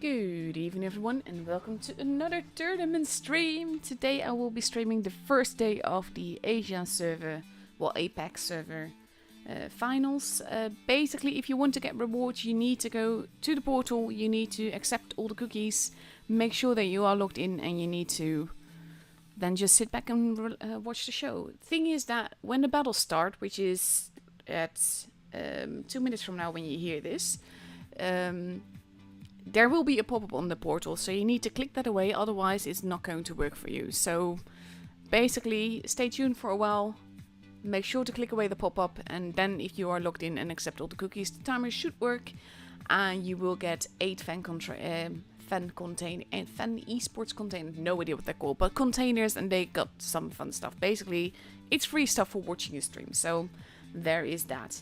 Good evening everyone and welcome to another tournament stream. Today I will be streaming the first day of the Asia server, well Apex server finals. Basically if you want to get rewards you need to go to the portal, you need to accept all the cookies, make sure that you are logged in and you need to then just sit back and watch the show. Thing is that when the battles start, which is at 2 minutes from now when you hear this, there will be a pop-up on the portal, so you need to click that away, otherwise it's not going to work for you. So basically stay tuned for a while, make sure to click away the pop-up, and then if you are logged in and accept all the cookies, the timer should work and you will get 8 fan esports containers, no idea what they're called, but containers, and they got some fun stuff. Basically it's free stuff for watching a stream, so there is that.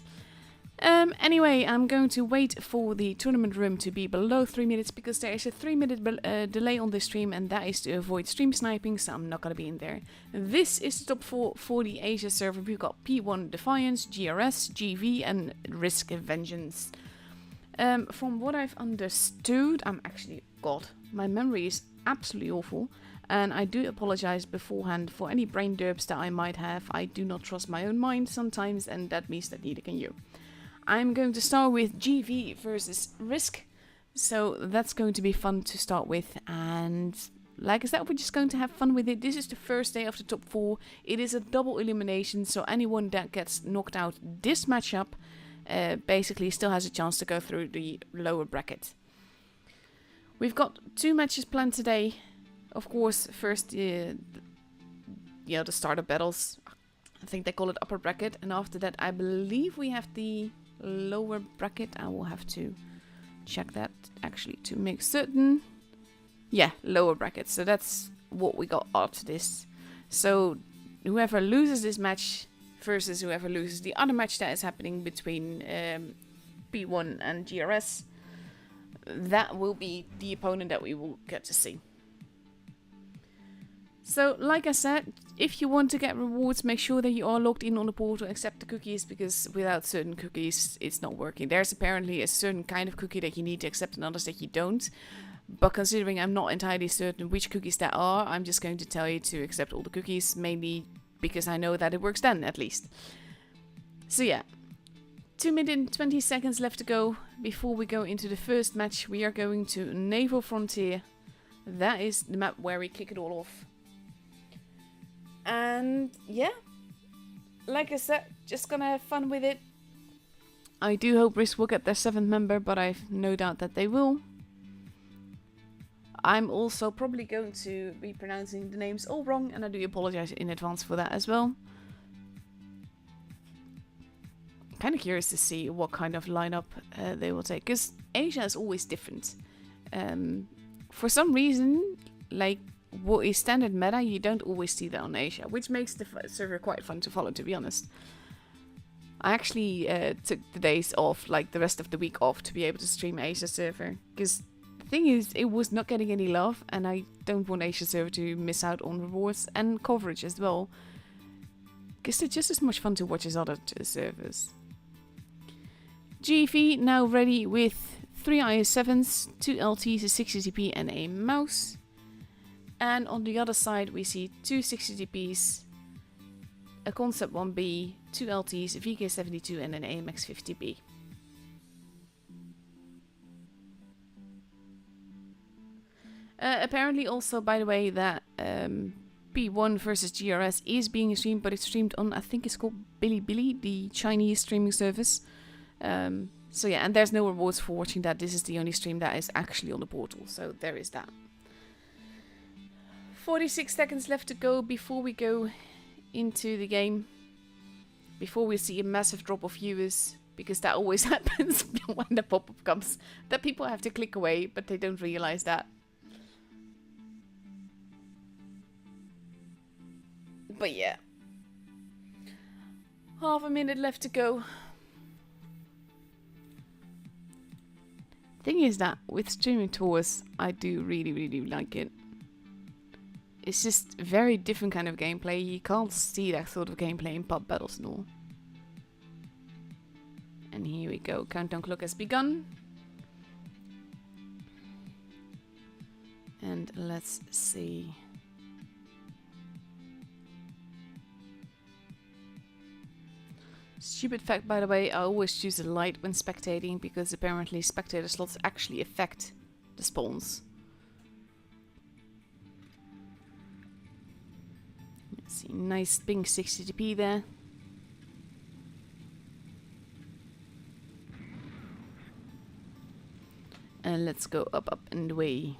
Anyway, I'm going to wait for the tournament room to be below 3 minutes because there is a 3-minute delay on this stream, and that is to avoid stream sniping, so I'm not going to be in there. This is the top 4 for the Asia server. We've got P1 Defiance, GRS, GV, and Risk Vengeance. From what I've understood, God, my memory is absolutely awful, and I do apologize beforehand for any brain derps that I might have. I do not trust my own mind sometimes, and that means that neither can you. I'm going to start with GV versus Risk, so that's going to be fun to start with, and like I said, we're just going to have fun with it. This is the first day of the top 4, it is a double elimination, so anyone that gets knocked out this matchup basically still has a chance to go through the lower bracket. We've got 2 matches planned today, of course. First the starter battles, I think they call it upper bracket, and after that I believe we have the lower bracket. I will have to check that actually to make certain. Yeah, lower bracket. So that's what we got after this. So whoever loses this match versus whoever loses the other match that is happening between P1 and GRS, that will be the opponent that we will get to see. So, like I said, if you want to get rewards, make sure that you are logged in on the portal, accept the cookies, because without certain cookies, it's not working. There's apparently a certain kind of cookie that you need to accept and others that you don't. But considering I'm not entirely certain which cookies that are, I'm just going to tell you to accept all the cookies, mainly because I know that it works then, at least. So yeah, 2 minutes and 20 seconds left to go before we go into the first match. We are going to Naval Frontier. That is the map where we kick it all off. And yeah, like I said, just gonna have fun with it. I do hope Risk will get their 7th member, but I've no doubt that they will. I'm also probably going to be pronouncing the names all wrong, and I do apologize in advance for that as well. Kind of curious to see what kind of lineup they will take, because Asia is always different. For some reason, like what is standard meta, you don't always see that on Asia, which makes the server quite fun to follow, to be honest. I actually took the days off, like the rest of the week off, to be able to stream Asia server, because the thing is, it was not getting any love, and I don't want Asia server to miss out on rewards and coverage as well, because they're just as much fun to watch as other servers. GV now ready with 3 IS-7s, 2 LTs, a 60TP and a mouse. And on the other side we see 2 60TPs, a Concept 1B, 2 LTs, a VK72 and an AMX 50B. Apparently also, by the way, that P1 versus GRS is being streamed, but it's streamed on, I think it's called Bilibili, the Chinese streaming service. So yeah, and there's no rewards for watching that. This is the only stream that is actually on the portal, so there is that. 46 seconds left to go before we go into the game. Before we see a massive drop of viewers, because that always happens when the pop-up comes. That people have to click away, but they don't realize that. But yeah. Half a minute left to go. Thing is that with streaming tours, I do really like it. It's just very different kind of gameplay. You can't see that sort of gameplay in pub battles and all. And here we go. Countdown clock has begun. And let's see. Stupid fact, by the way, I always choose a light when spectating because apparently spectator slots actually affect the spawns. Let's see, nice ping 60p there. And let's go up and away.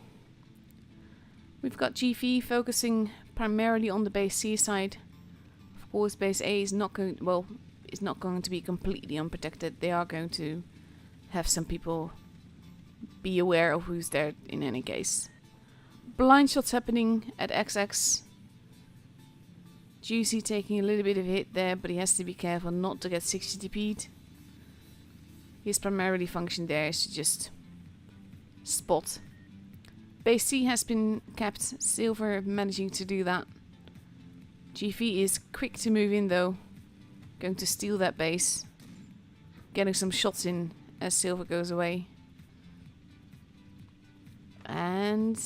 We've got GV focusing primarily on the base C side. Of course, base A is not going, well, is not going to be completely unprotected. They are going to have some people be aware of who's there in any case. Blind shots happening at XX. Juicy taking a little bit of a hit there, but he has to be careful not to get 60 TP'd. His primarily function there is to just spot. Base C has been kept. Silver managing to do that. GV is quick to move in though. Going to steal that base. Getting some shots in as Silver goes away. And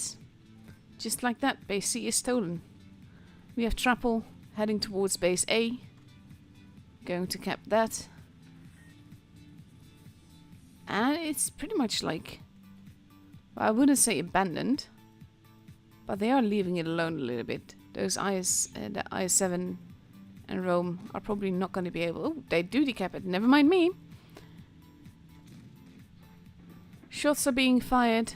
just like that, base C is stolen. We have Trapple heading towards base A. Going to cap that. And it's pretty much like, well, I wouldn't say abandoned, but they are leaving it alone a little bit. Those the IS-7 and Rome are probably not going to be able... Oh, they do decap it. Never mind me. Shots are being fired.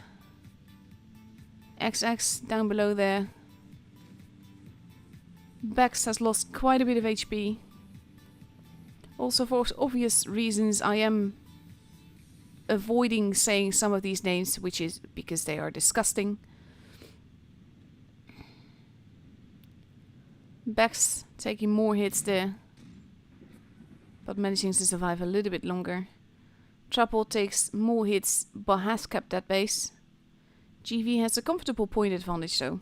XX down below there. Bex has lost quite a bit of HP. Also, for obvious reasons, I am avoiding saying some of these names, which is because they are disgusting. Bex taking more hits there, but managing to survive a little bit longer. Trapple takes more hits, but has kept that base. GV has a comfortable point advantage though.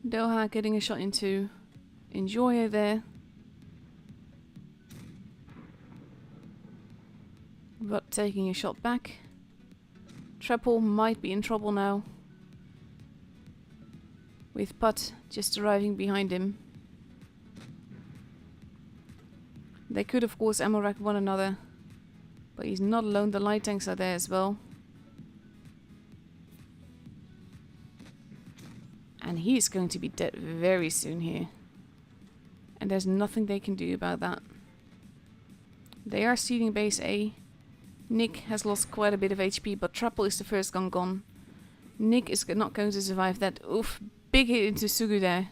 Doha getting a shot into Enjoyer there. But taking a shot back. Trapple might be in trouble now. With Putt just arriving behind him. They could of course ammo rack one another. But he's not alone, the light tanks are there as well. And he's going to be dead very soon here. And there's nothing they can do about that. They are stealing base A. Nick has lost quite a bit of HP, but Trapple is the first gun gone. Nick is not going to survive that. Oof, big hit into Sugu there.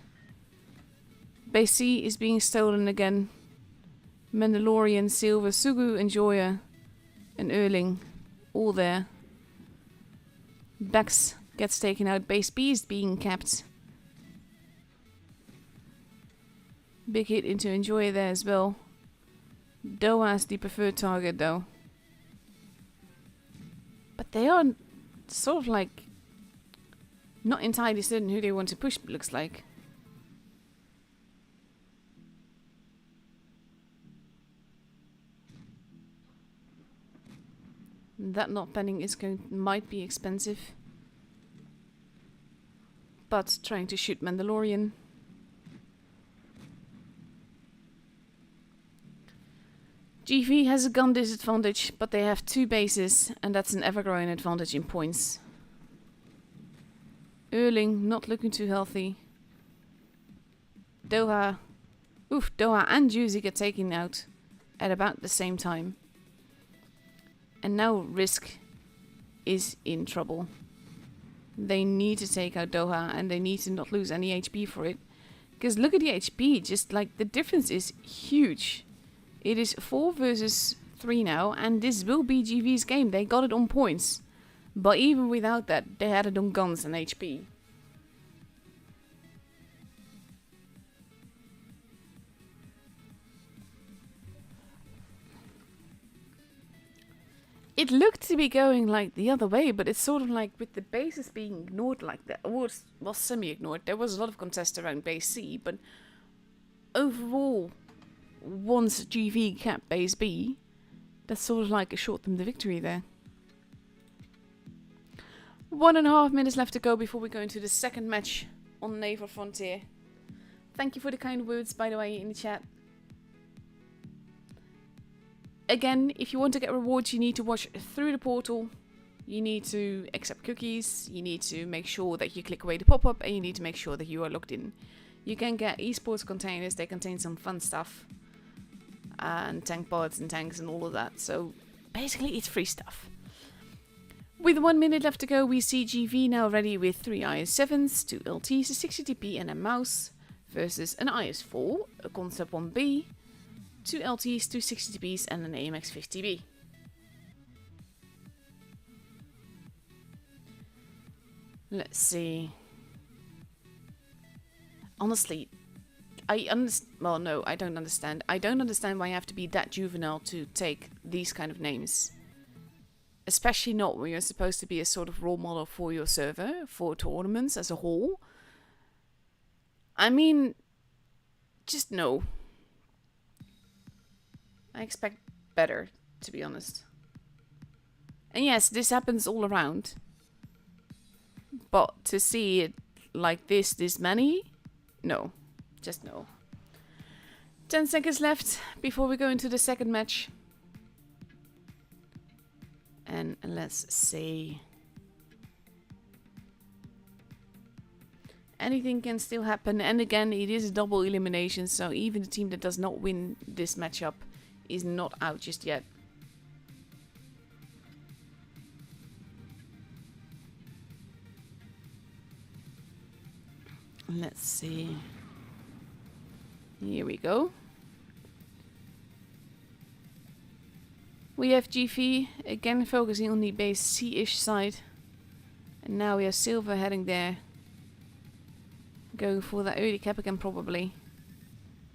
Base C is being stolen again. Mandalorian, Silver, Sugu, Enjoyer, and Erling, all there. Bex gets taken out. Base B is being capped. Big hit into Enjoyer there as well. Doha is the preferred target though. But they are sort of like not entirely certain who they want to push, looks like. That not penning is might be expensive. But trying to shoot Mandalorian. GV has a gun disadvantage, but they have two bases, and that's an ever-growing advantage in points. Erling not looking too healthy. Doha and Juicy get taken out at about the same time. And now Risk is in trouble. They need to take out Doha, and they need to not lose any HP for it. Because look at the HP, just like the difference is huge. It is 4 versus 3 now, and this will be GV's game. They got it on points. But even without that, they had it on guns and HP. It looked to be going like the other way, but it's sort of like with the bases being ignored like that. Well, semi-ignored. There was a lot of contest around base C, but overall, once GV capped base B, that's sort of like assured them the victory there. 1.5 minutes left to go before we go into the second match on Naval Frontier. Thank you for the kind words, by the way, in the chat. Again, if you want to get rewards, you need to watch through the portal. You need to accept cookies. You need to make sure that you click away the pop-up, and you need to make sure that you are logged in. You can get esports containers. They contain some fun stuff. And tank pods and tanks and all of that. So basically it's free stuff. With 1 minute left to go, we see GV now ready with 3 IS-7s, 2 LTs, a 60TP and a mouse, versus an IS-4, a Concept 1B, 2 LTs, 2 60TPs and an AMX-50B. Let's see. Honestly, well, no, I don't understand. I don't understand why you have to be that juvenile to take these kind of names. Especially not when you're supposed to be a sort of role model for your server, for tournaments as a whole. I mean, just no. I expect better, to be honest. And yes, this happens all around. But to see it like this many? No. Just no. 10 seconds left before we go into the second match. And let's see. Anything can still happen. And again, it is a double elimination. So even the team that does not win this matchup is not out just yet. Let's see. Here we go. We have GV again focusing on the base C-ish side. And now we have Silver heading there. Going for that early cap again probably.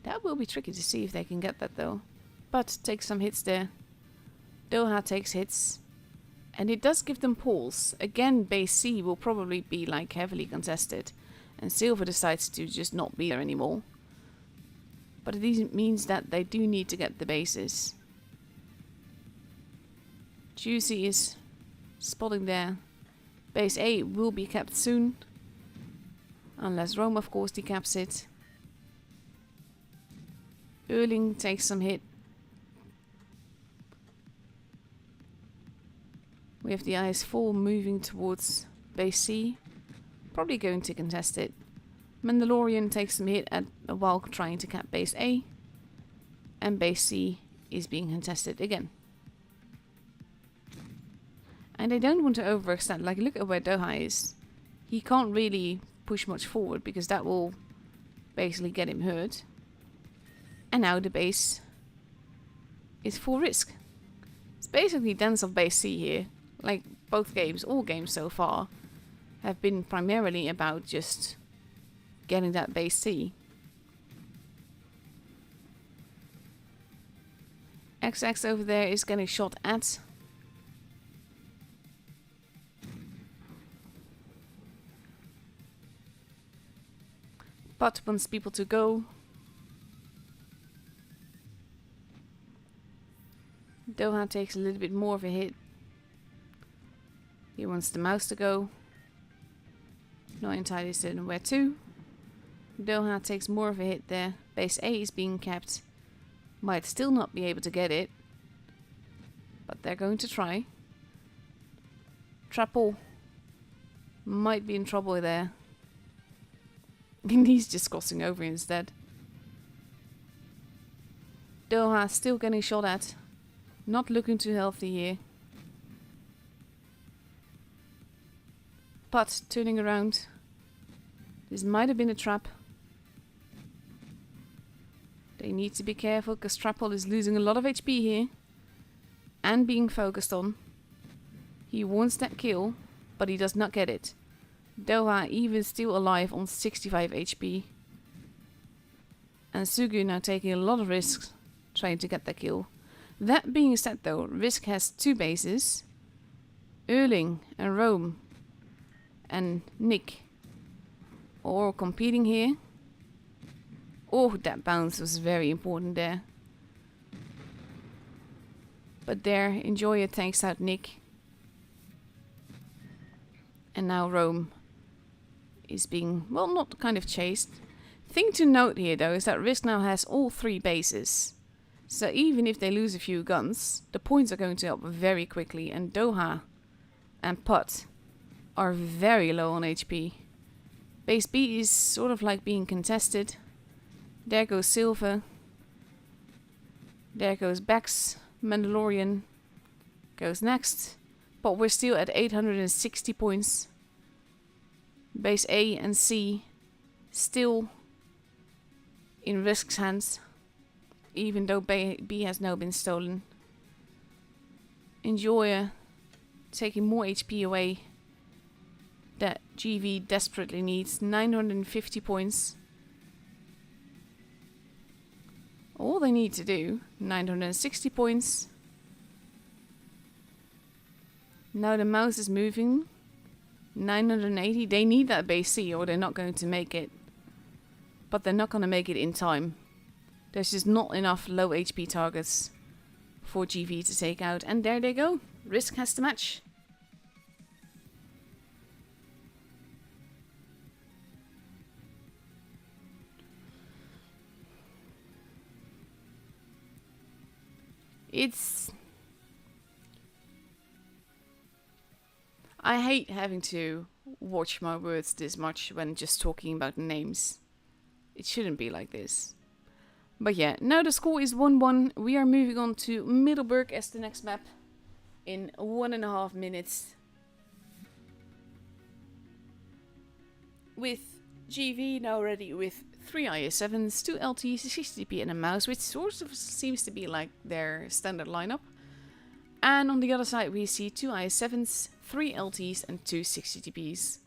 That will be tricky to see if they can get that though. But take some hits there. Doha takes hits. And it does give them pulls. Again, base C will probably be like heavily contested. And Silver decides to just not be there anymore. But it means that they do need to get the bases. Juicy is spotting there. Base A will be capped soon. Unless Rome of course decaps it. Erling takes some hit. We have the IS-4 moving towards base C. Probably going to contest it. Mandalorian takes some hit while trying to cap base A. And base C is being contested again. And I don't want to overextend. Like, look at where Doha is. He can't really push much forward because that will basically get him hurt. And now the base is full risk. It's basically dance of base C here. Like both games, all games so far, have been primarily about just getting that base C. XX over there is getting shot at. But wants people to go. Doha takes a little bit more of a hit. He wants the mouse to go. Not entirely certain where to. Doha takes more of a hit there. Base A is being capped. Might still not be able to get it. But they're going to try. Trapple might be in trouble there. He's just crossing over instead. Doha still getting shot at. Not looking too healthy here. But turning around. This might have been a trap. They need to be careful because Trapple is losing a lot of HP here. And being focused on. He wants that kill, but he does not get it. Doha even still alive on 65 HP. And Sugu now taking a lot of risks trying to get that kill. That being said though, Risk has 2 bases. Erling and Rome and Nick all competing here. Oh, that bounce was very important there. But there, Enjoyer takes out Nick. And now Rome is being, well, not kind of chased. Thing to note here, though, is that Risk now has all 3 bases. So even if they lose a few guns, the points are going to up very quickly. And Doha and Putt are very low on HP. Base B is sort of like being contested. There goes Silver. There goes Bex. Mandalorian goes next. But we're still at 860 points. Base A and C still in Risk's hands. Even though B has now been stolen. Enjoyer taking more HP away that GV desperately needs. 950 points. All they need to do, 960 points. Now the mouse is moving. 980. They need that base C or they're not going to make it. But they're not going to make it in time. There's just not enough low HP targets for GV to take out. And there they go. Risk has the match. I hate having to watch my words this much when just talking about names. It shouldn't be like this. But yeah, now the score is 1-1. We are moving on to Middleburg as the next map in 1.5 minutes. With GV now ready with 3 IS-7s, 2 LTs, a 60p and a mouse, which sort of seems to be like their standard lineup. And on the other side we see 2 IS-7s, 3 LTs and 2 60TPs.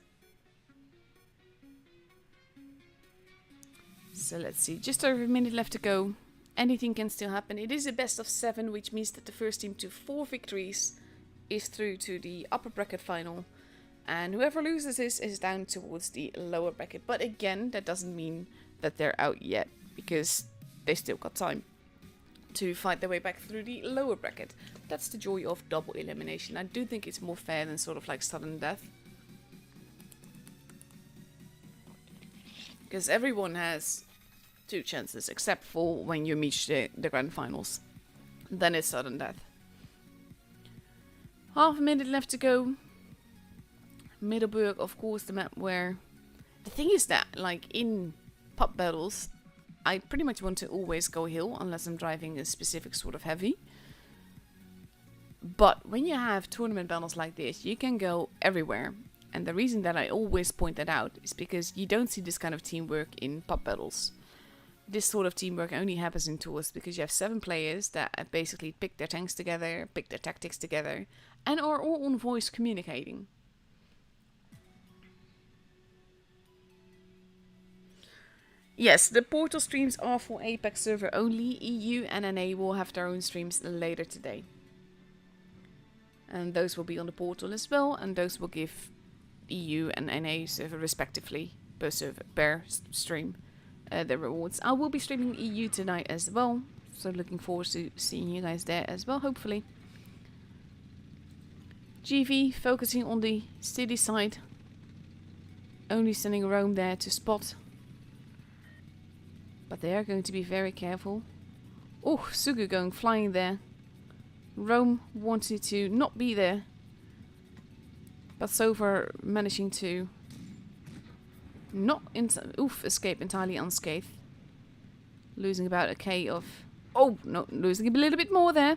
So let's see, just over a minute left to go. Anything can still happen. It is a best of 7, which means that the first team to 4 victories is through to the upper bracket final. And whoever loses this is down towards the lower bracket. But again, that doesn't mean that they're out yet, because they still got time to fight their way back through the lower bracket. That's the joy of double elimination. I do think it's more fair than sort of like sudden death. Because everyone has 2 chances, except for when you reach the grand finals. Then it's sudden death. Half a minute left to go. Middleburg, of course, the map where... The thing is that, like, in pub battles, I pretty much want to always go hill, unless I'm driving a specific sort of heavy. But when you have tournament battles like this, you can go everywhere. And the reason that I always point that out is because you don't see this kind of teamwork in pub battles. This sort of teamwork only happens in tours because you have 7 players that basically pick their tanks together, pick their tactics together, and are all on voice communicating. Yes, the portal streams are for Apex server only. EU and NA will have their own streams later today. And those will be on the portal as well, and those will give EU and NA server respectively per server, per stream, their rewards. I will be streaming EU tonight as well, so looking forward to seeing you guys there as well, hopefully. GV focusing on the city side, only sending Rome there to spot. But they are going to be very careful. Oh, Sugu going flying there. Rome wanted to not be there, but so far managing to not escape entirely unscathed. Losing about a K of... Oh, no, losing a little bit more there.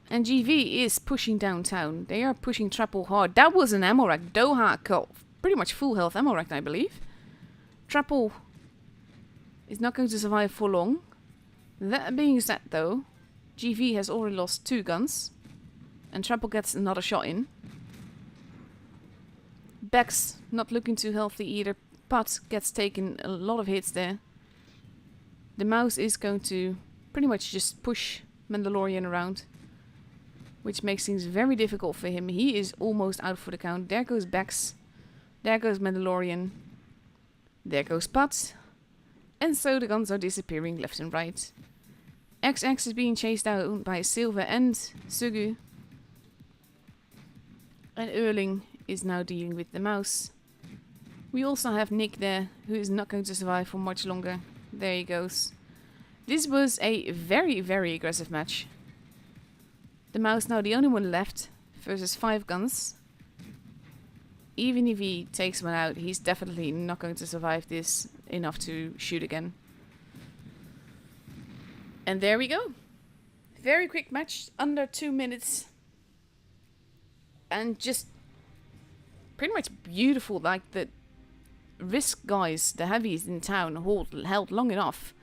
And GV is pushing downtown. They are pushing Trapple hard. That was an ammo rack. Doha got pretty much full health ammo rack, I believe. Trapple is not going to survive for long. That being said, though, GV has already lost 2 guns. And Trapple gets another shot in. Bex not looking too healthy either. Pat gets taken a lot of hits there. The mouse is going to pretty much just push Mandalorian around, which makes things very difficult for him. He is almost out for the count. There goes Bex. There goes Mandalorian. There goes Pat. And so the guns are disappearing left and right. XX is being chased out by Silva and Sugu. And Erling is now dealing with the mouse. We also have Nick there, who is not going to survive for much longer. There he goes. This was a very, very aggressive match. The mouse now the only one left versus 5 guns. Even if he takes one out, he's definitely not going to survive this enough to shoot again. And there we go. Very quick match, under 2 minutes. And just pretty much beautiful, like the risk guys, the heavies in town, held long enough.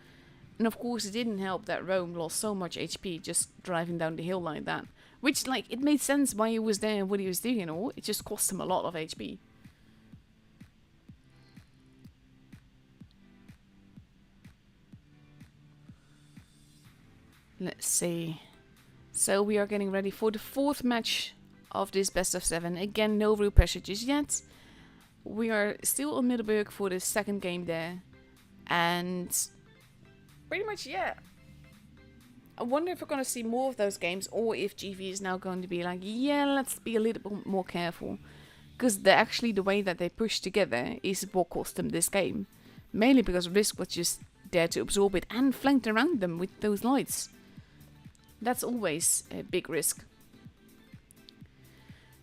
And of course it didn't help that Rome lost so much HP just driving down the hill like that. Which, like, it made sense why he was there and what he was doing and all. It just cost him a lot of HP. Let's see. So we are getting ready for the 4th match of this best of 7. Again, no real pressure just yet. We are still on Middelburg for the 2nd game there. And pretty much, yeah. I wonder if we're going to see more of those games, or if GV is now going to be like, yeah, let's be a little bit more careful. Because actually the way that they push together is what cost them this game. Mainly because Risk was just there to absorb it and flanked around them with those lights. That's always a big risk.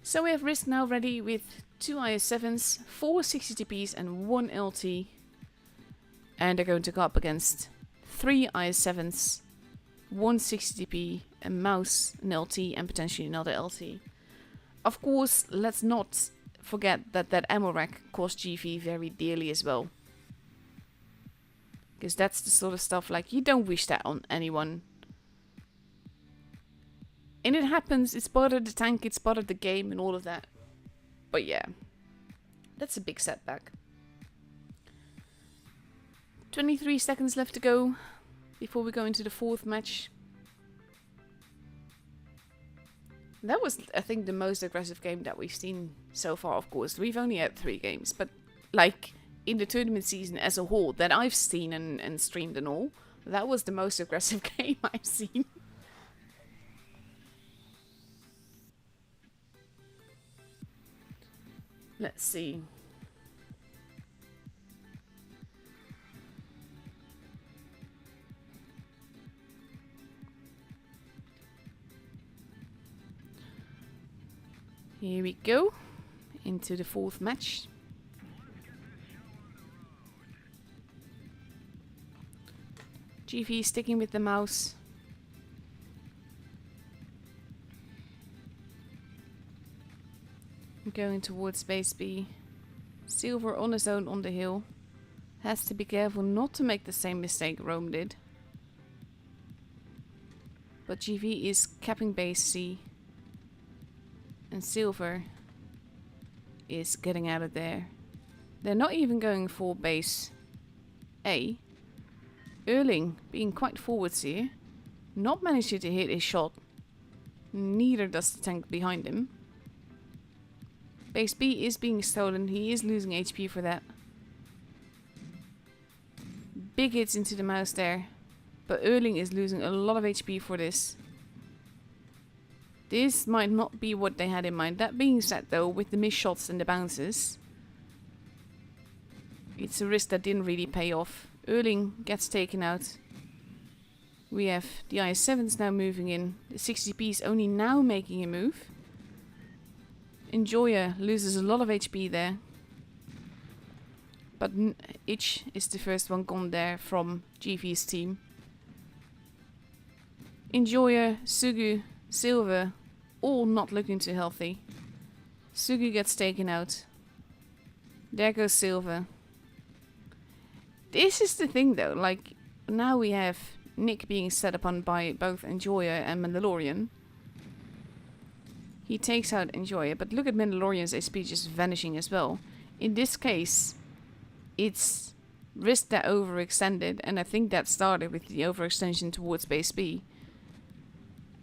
So we have Risk now ready with 2 IS-7s, 4 60TPs and 1 LT. And they're going to go up against 3 IS-7s, 1 60TP, a mouse, an LT, and potentially another LT. Of course, let's not forget that that ammo rack cost GV very dearly as well. Because that's the sort of stuff, like, you don't wish that on anyone. And it happens, it's part of the tank, it's part of the game and all of that. But yeah, that's a big setback. 23 seconds left to go before we go into the 4th match. That was, I think, the most aggressive game that we've seen so far, of course. We've only had 3 games, but like in the tournament season as a whole that I've seen and streamed and all, that was the most aggressive game I've seen. Let's see. Here we go, into the 4th match. GV sticking with the mouse. Going towards base B. Silver on his own on the hill. Has to be careful not to make the same mistake Rome did. But GV is capping base C. And Silver is getting out of there. They're not even going for base A. Erling being quite forwards here. Not managing to hit his shot. Neither does the tank behind him. Base B is being stolen. He is losing HP for that. Big hits into the mouse there. But Erling is losing a lot of HP for this. This might not be what they had in mind. That being said though, with the missed shots and the bounces, it's a risk that didn't really pay off. Erling gets taken out. We have the IS-7s now moving in. The 60Ps only now making a move. Enjoyer loses a lot of HP there. But Itch is the first one gone there from GV's team. Enjoyer, Sugu, Silver, all not looking too healthy. Sugu gets taken out. There goes Silver. This is the thing though, like, now we have Nick being set upon by both Enjoyer and Mandalorian. He takes out Enjoyer, but look at Mandalorian's HP just vanishing as well. In this case, it's risk that overextended, and I think that started with the overextension towards base B.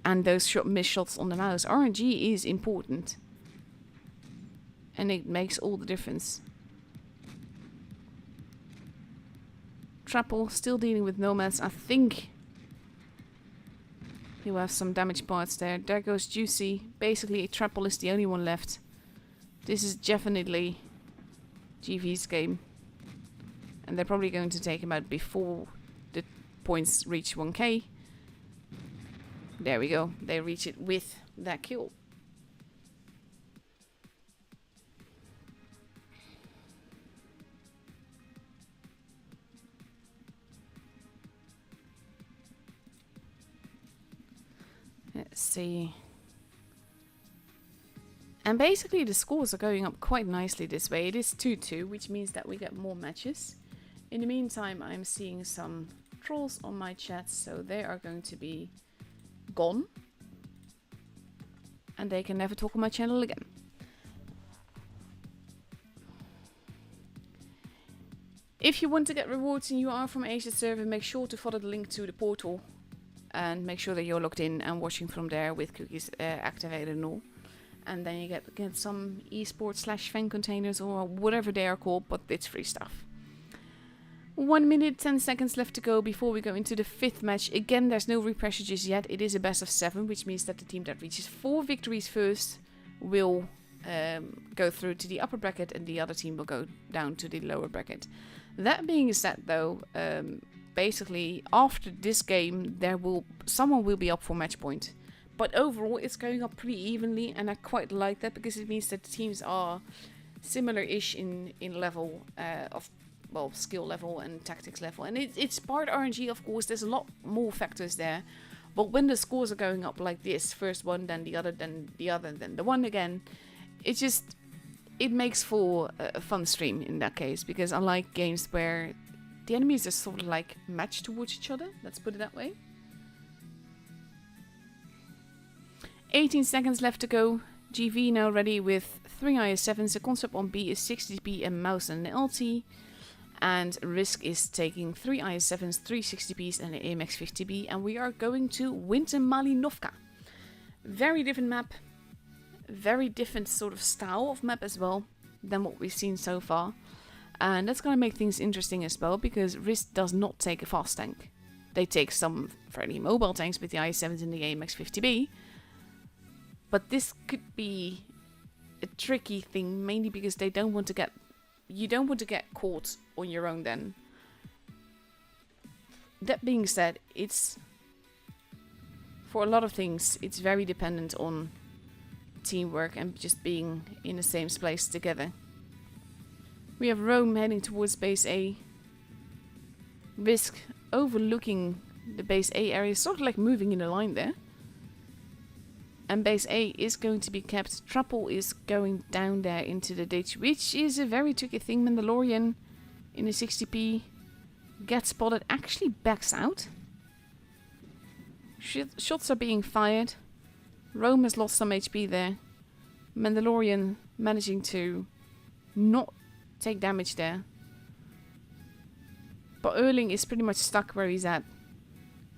And those missed shots on the mouse. RNG is important. And it makes all the difference. Trapple still dealing with nomads. I think he'll have some damage parts there. There goes Juicy. Basically, Trapple is the only one left. This is definitely GV's game. And they're probably going to take him out before the points reach 1k. There we go. They reach it with that kill. Let's see. And basically the scores are going up quite nicely this way. It is 2-2, which means that we get more matches. In the meantime, I'm seeing some trolls on my chat, so they are going to be gone. And they can never talk on my channel again. If you want to get rewards and you are from Asia server, make sure to follow the link to the portal. And make sure that you're logged in and watching from there with cookies activated and all. And then you get some esports / fan containers or whatever they are called, but it's free stuff. 1 minute, 10 seconds left to go before we go into the 5th match. Again, there's no repressure just yet. It is a best of 7, which means that the team that reaches 4 victories first will go through to the upper bracket and the other team will go down to the lower bracket. That being said though, basically after this game someone will be up for match point. But overall it's going up pretty evenly, and I quite like that because it means that the teams are similar-ish in level of, well, skill level and tactics level. And it's part RNG, of course, there's a lot more factors there. But when the scores are going up like this, first one, then the other, then the other, then the one again, it makes for a fun stream in that case, because I like games where the enemies are sort of like matched towards each other, let's put it that way. 18 seconds left to go. GV now ready with 3 IS-7s. The concept on B is 60p and mouse and an LT. And Risk is taking 3 IS-7s, 3 60ps and an AMX 50B. And we are going to Winter Malinovka. Very different map. Very different sort of style of map as well than what we've seen so far. And that's going to make things interesting as well, because Risk does not take a fast tank. They take some fairly mobile tanks with the IS-7s and the AMX 50B. But this could be a tricky thing, mainly because you don't want to get caught on your own then. That being said, for a lot of things, it's very dependent on teamwork and just being in the same place together. We have Rome heading towards base A. Risk overlooking the base A area, sort of like moving in a line there. And base A is going to be kept. Truple is going down there into the ditch, which is a very tricky thing. Mandalorian in the 60p gets spotted, actually backs out. Shots are being fired. Rome has lost some HP there. Mandalorian managing to not take damage there. But Erling is pretty much stuck where he's at.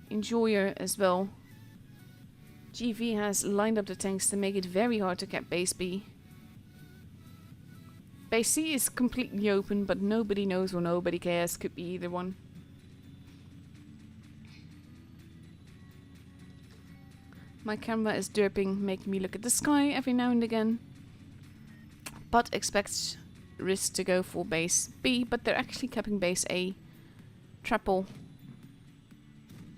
Enjoyer as well. GV has lined up the tanks to make it very hard to get base B. Base C is completely open, but nobody knows or nobody cares. Could be either one. My camera is derping, making me look at the sky every now and again. But expects Risk to go for base B, but they're actually capping base A. Triple.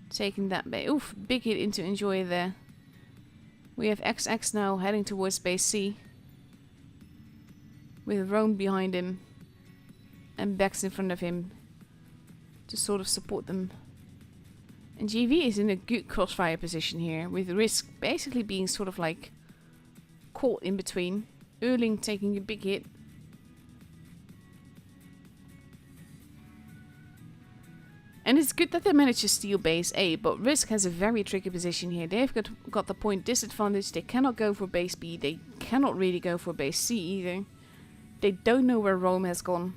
Taking that base. Oof, big hit into Enjoyer there. We have XX now heading towards base C. With Rome behind him. And Bex in front of him. To sort of support them. And GV is in a good crossfire position here. With Risk basically being sort of like caught in between. Erling taking a big hit. And it's good that they managed to steal base A, but Risk has a very tricky position here. They've got the point disadvantage. They cannot go for base B. They cannot really go for base C either. They don't know where Rome has gone.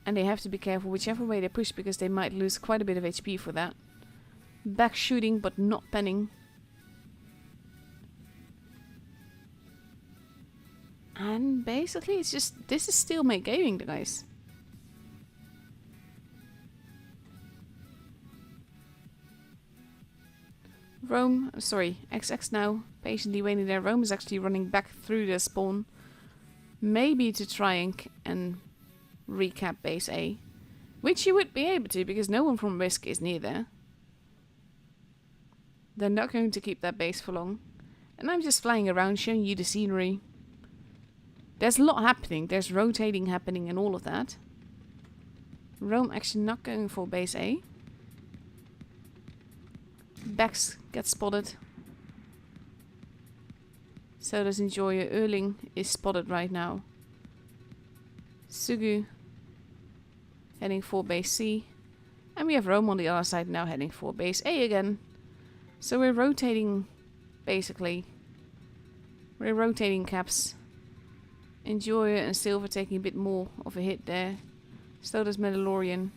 And they have to be careful whichever way they push, because they might lose quite a bit of HP for that. Back shooting, but not penning. And basically it's just, this is stalemate gaming, guys. Rome, sorry, XX now, patiently waiting there. Rome is actually running back through the spawn. Maybe to try and recap base A. Which you would be able to, because no one from Risk is near there. They're not going to keep that base for long. And I'm just flying around showing you the scenery. There's a lot happening. There's rotating happening and all of that. Rome actually not going for base A. Bex gets spotted. So does Enjoyer. Erling is spotted right now. Sugu heading for base C. And we have Rome on the other side now heading for base A again. So we're rotating, basically. We're rotating caps. Enjoyer and Silver taking a bit more of a hit there. So does Mandalorian.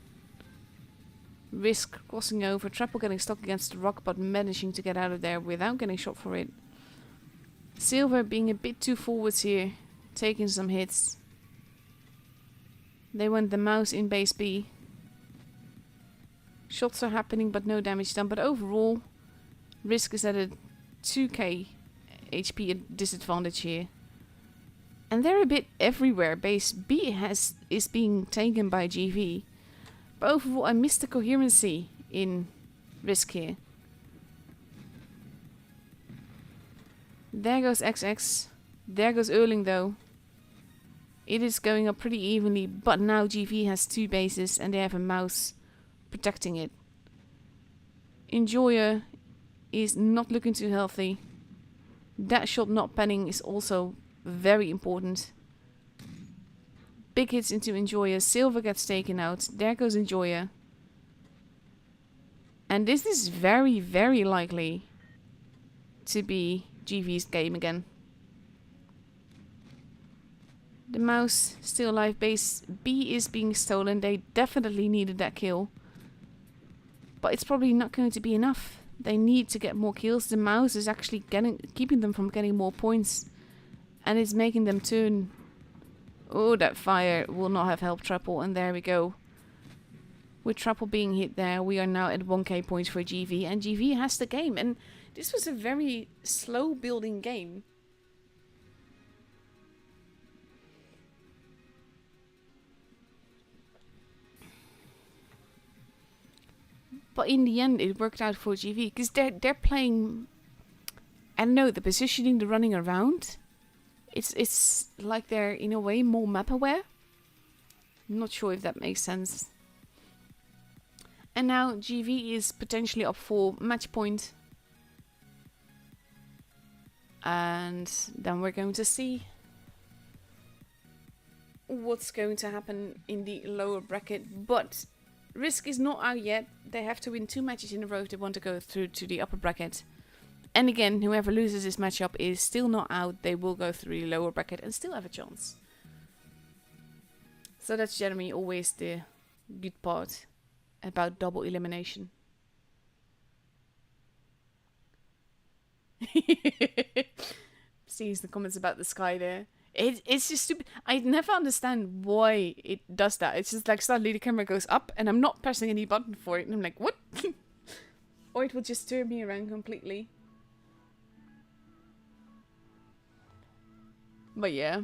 Risk crossing over. Trapple getting stuck against the rock, but managing to get out of there without getting shot for it. Silver being a bit too forwards here. Taking some hits. They want the mouse in base B. Shots are happening, but no damage done. But overall, Risk is at a 2k HP disadvantage here. And they're a bit everywhere. Base B is being taken by GV. But overall, I missed the coherency in Risk here. There goes XX. There goes Erling though. It is going up pretty evenly, but now GV has two bases and they have a mouse protecting it. Enjoyer is not looking too healthy. That shot not panning is also very important. Big hits into Enjoyer. Silver gets taken out. There goes Enjoyer. And this is very, very likely to be GV's game again. The mouse still alive. Base B is being stolen. They definitely needed that kill. But it's probably not going to be enough. They need to get more kills. The mouse is actually keeping them from getting more points. And it's making them turn. Oh, that fire will not have helped Trapple. And there we go. With Trapple being hit there, we are now at 1k points for GV. And GV has the game. And this was a very slow building game. But in the end, it worked out for GV. Because they're playing... I don't know, the positioning, the running around. It's like they're, in a way, more map aware. I'm not sure if that makes sense. And now GV is potentially up for match point. And then we're going to see what's going to happen in the lower bracket. But Risk is not out yet. They have to win 2 matches in a row if they want to go through to the upper bracket. And again, whoever loses this matchup is still not out. They will go through the lower bracket and still have a chance. So that's generally always the good part about double elimination. Sees the comments about the sky there. It's just stupid. I never understand why it does that. It's just like suddenly the camera goes up and I'm not pressing any button for it. And I'm like, what? Or it will just turn me around completely. But yeah.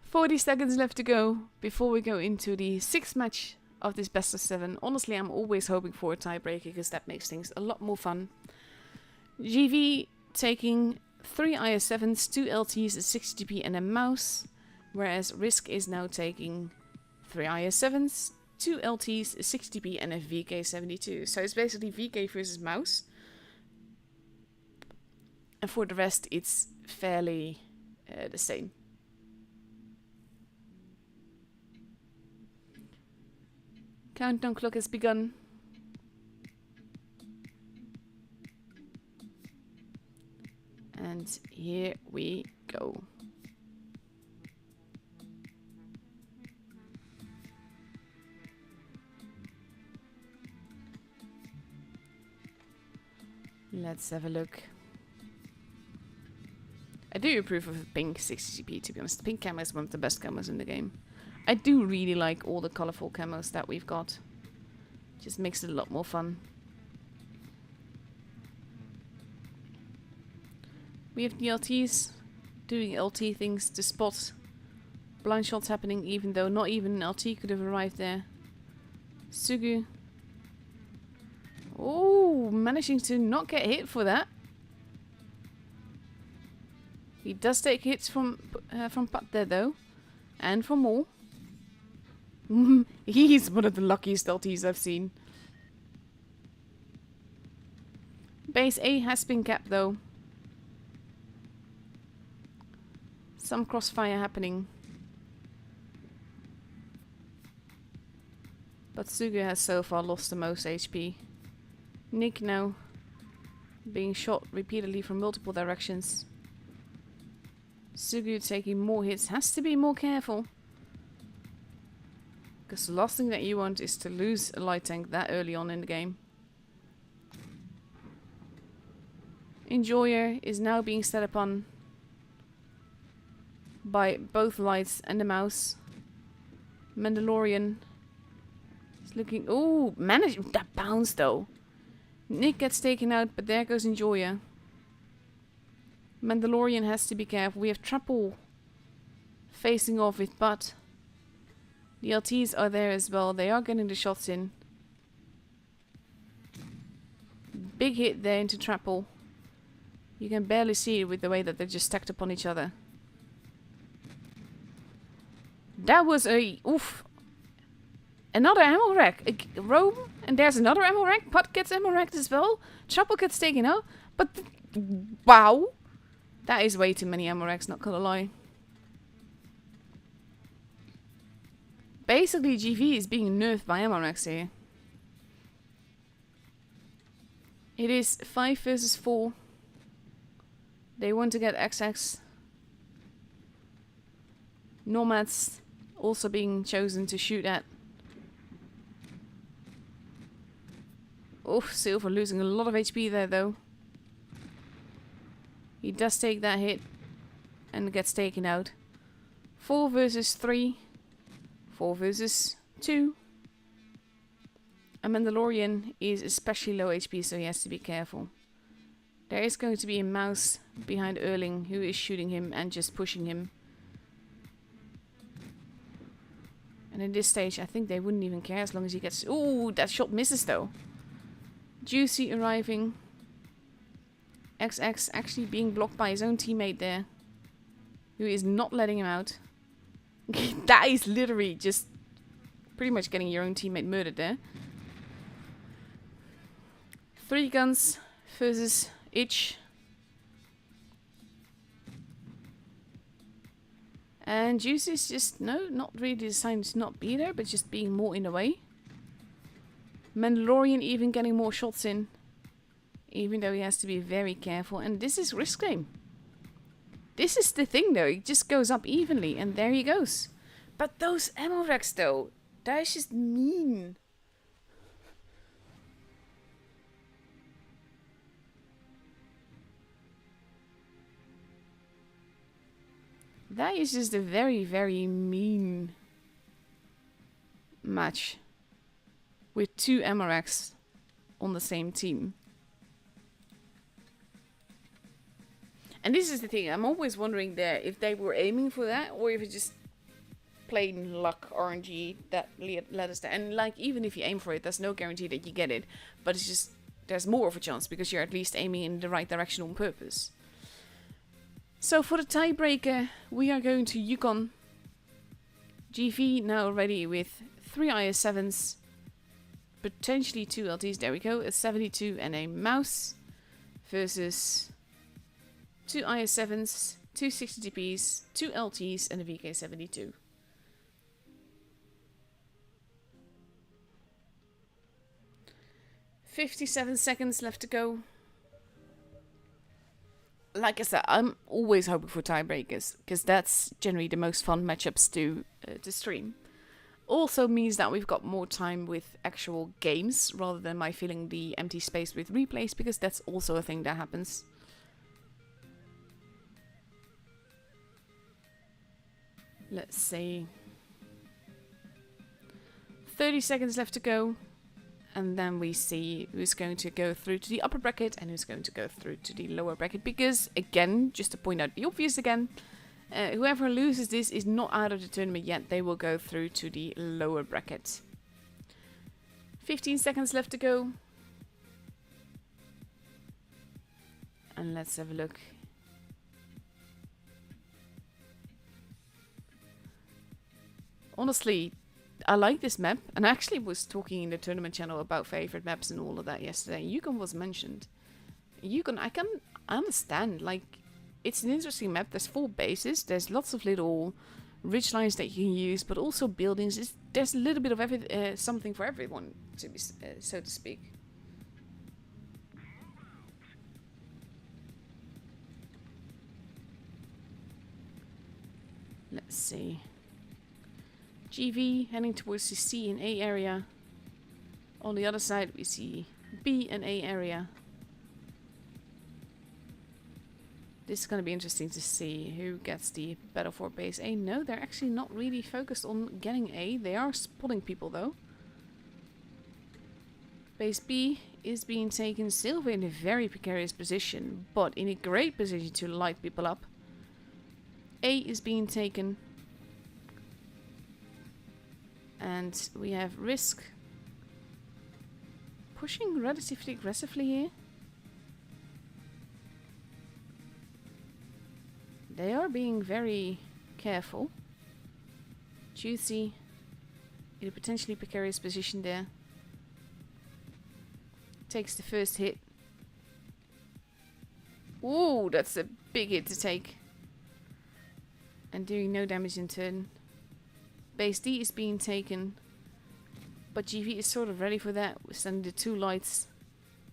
40 seconds left to go before we go into the 6th match of this best of 7. Honestly, I'm always hoping for a tiebreaker because that makes things a lot more fun. GV taking 3 IS-7s, 2 LTs, a 60GP and a mouse. Whereas Risk is now taking 3 IS-7s, 2 LTs, a 60GP and a VK-72. So it's basically VK versus mouse. And for the rest, it's fairly the same. Countdown clock has begun. And here we go. Let's have a look. I do approve of a pink 60GP, to be honest. The pink camo is one of the best camos in the game. I do really like all the colorful camos that we've got. Just makes it a lot more fun. We have the LTs doing LT things to spot blind shots happening, even though not even an LT could have arrived there. Sugu. Oh, managing to not get hit for that. He does take hits from Pat there though, and from more. He's one of the luckiest LTs I've seen. Base A has been capped though. Some crossfire happening. But Sugu has so far lost the most HP. Nick now being shot repeatedly from multiple directions. Sugu taking more hits, has to be more careful. Because the last thing that you want is to lose a light tank that early on in the game. Enjoyer is now being set upon by both lights and the mouse. Mandalorian is looking... Ooh, managed that bounce though. Nick gets taken out, but there goes Enjoyer. Mandalorian has to be careful. We have Trapple facing off with Butt. The LTs are there as well. They are getting the shots in. Big hit there into Trapple. You can barely see it with the way that they're just stacked upon each other. That was a... Oof. Another ammo rack. A roam. And there's another ammo rack. Putt gets ammo racked as well. Trapple gets taken out. But... Wow. That is way too many ammo racks, not gonna lie. Basically, GV is being nerfed by ammo racks here. It is 5 versus 4. They want to get XX. Nomads also being chosen to shoot at. Oof, Silver losing a lot of HP there though. He does take that hit and gets taken out. 4 versus 3. 4 versus 2. A Mandalorian is especially low HP, so he has to be careful. There is going to be a mouse behind Erling who is shooting him and just pushing him. And in this stage, I think they wouldn't even care as long as he gets... Ooh, that shot misses though. Juicy arriving. XX actually being blocked by his own teammate there, who is not letting him out. That is literally just pretty much getting your own teammate murdered there. 3 guns versus Itch. And Juice is just, no, not really deciding to not be there, but just being more in the way. Mandalorian even getting more shots in. Even though he has to be very careful. And this is risk game. This is the thing though. It just goes up evenly. And there he goes. But those ammo racks though. That is just mean. That is just a very, very mean match. With 2 ammo racks on the same team. And this is the thing, I'm always wondering there if they were aiming for that or if it's just plain luck RNG that led us there. And like, even if you aim for it, there's no guarantee that you get it. But it's just, there's more of a chance because you're at least aiming in the right direction on purpose. So for the tiebreaker, we are going to Yukon. GV now ready with 3 IS-7s, potentially 2 LTs, there we go, a 72 and a mouse versus 2 IS-7s, 2 60TPs, 2 LTs and a VK-72. "57 seconds left to go." Like I said, I'm always hoping for tiebreakers, because that's generally the most fun matchups to stream. Also means that we've got more time with actual games, rather than my filling the empty space with replays, because that's also a thing that happens. Let's see. 30 seconds left to go. And then we see who's going to go through to the upper bracket and who's going to go through to the lower bracket. Because, again, just to point out the obvious again, whoever loses this is not out of the tournament yet. They will go through to the lower bracket. 15 seconds left to go. And let's have a look. Honestly, I like this map, and I actually was talking in the tournament channel about favorite maps and all of that yesterday. Yukon was mentioned. Yukon, I can understand, like, it's an interesting map. There's 4 bases, there's lots of little ridge lines that you can use, but also buildings. There's a little bit of something for everyone, to be, so to speak. Let's see. GV heading towards the C and A area. On the other side we see B and A area. This is going to be interesting to see who gets the battle for base A. No, they're actually not really focused on getting A. They are spotting people though. Base B is being taken. Silver in a very precarious position, but in a great position to light people up. A is being taken. And we have Risk pushing relatively aggressively here. They are being very careful. Juicy in a potentially precarious position there. Takes the first hit. Ooh, that's a big hit to take. And doing no damage in turn. Base D is being taken, but GV is sort of ready for that. We're sending the 2 lights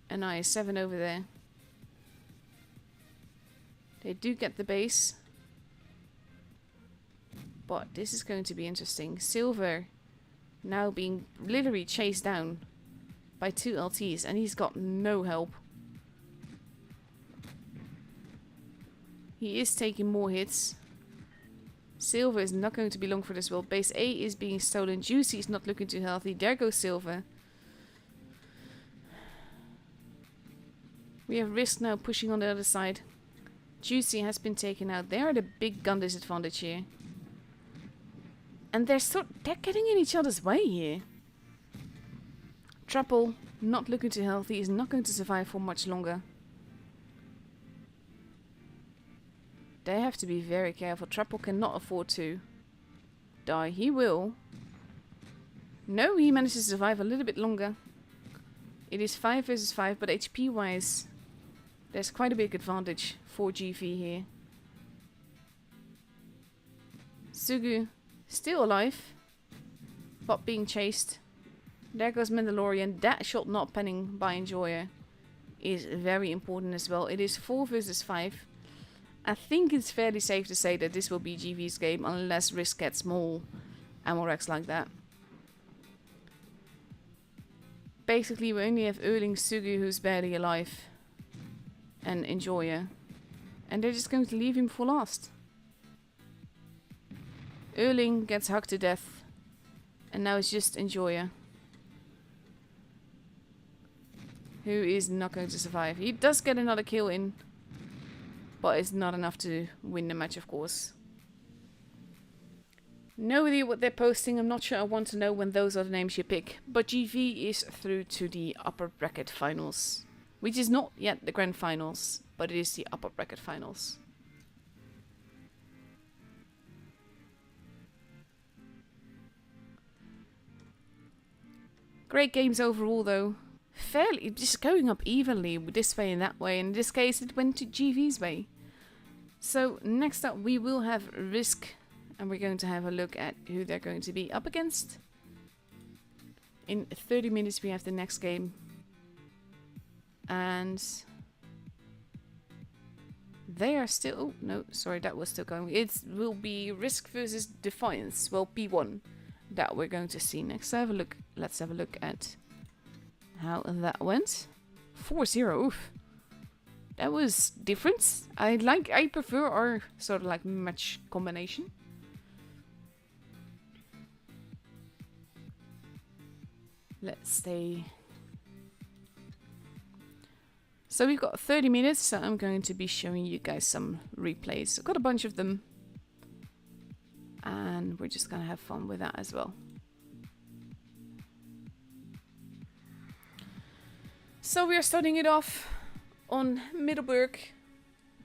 and IS-7 over there. They do get the base, but this is going to be interesting. Silver now being literally chased down by 2 LTs, and he's got no help. He is taking more hits. Silver is not going to be long for this world. Base A is being stolen. Juicy is not looking too healthy. There goes Silver. We have Risk now pushing on the other side. Juicy has been taken out. They are the big gun disadvantage here. And they're getting in each other's way here. Trapple, not looking too healthy, is not going to survive for much longer. They have to be very careful. Trapple cannot afford to die. He will. No, he manages to survive a little bit longer. It is 5 versus 5, but HP wise, there's quite a big advantage for GV here. Sugu, still alive, but being chased. There goes Mandalorian. That shot not penning by Enjoyer is very important as well. It is 4 versus 5. I think it's fairly safe to say that this will be GV's game unless Risk gets more ammo racks like that. Basically, we only have Erling, Sugu, who's barely alive, and Enjoyer. And they're just going to leave him for last. Erling gets hugged to death, and now it's just Enjoyer, who is not going to survive. He does get another kill in, but it's not enough to win the match, of course. No idea what they're posting. I'm not sure I want to know when those are the names you pick. But GV is through to the upper bracket finals, which is not yet the grand finals, but it is the upper bracket finals. Great games overall, though. Fairly just going up evenly this way and that way. In this case, it went to GV's way. So next up, we will have Risk, and we're going to have a look at who they're going to be up against. In 30 minutes, we have the next game, and they are still. Oh no, sorry, that was still going. It will be Risk versus Defiance. Well, P1 that we're going to see next. So have a look. Let's have a look at how that went. 4-0. Oof. That was different. I prefer our sort of like match combination. Let's stay So we've got 30 minutes, so I'm going to be showing you guys some replays. I've got a bunch of them. And we're just going to have fun with that as well. So we are starting it off on Middelburg.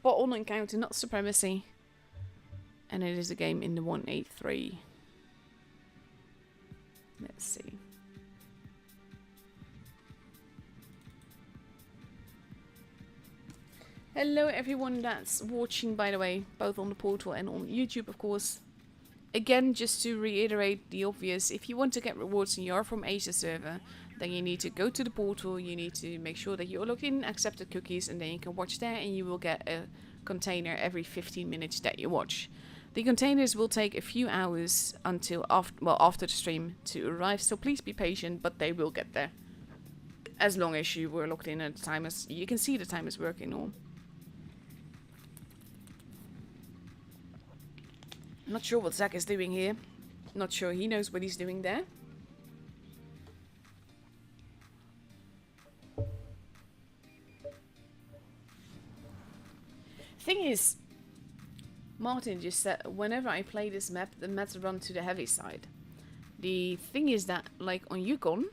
Bottle encounter, not supremacy. And it is a game in the 183. Let's see. Hello everyone that's watching, by the way, both on the portal and on YouTube, of course. Again, just to reiterate the obvious, if you want to get rewards and you are from Asia server, then you need to go to the portal, you need to make sure that you're logged in, accepted cookies, and then you can watch there, and you will get a container every 15 minutes that you watch. The containers will take a few hours until after the stream to arrive, so please be patient, but they will get there. As long as you were logged in at the time, as you can see the time is working on. Not sure what Zach is doing here. Not sure he knows what he's doing there. Thing is, Martin just said whenever I play this map, the maps run to the heavy side. The thing is that, like on Yukon,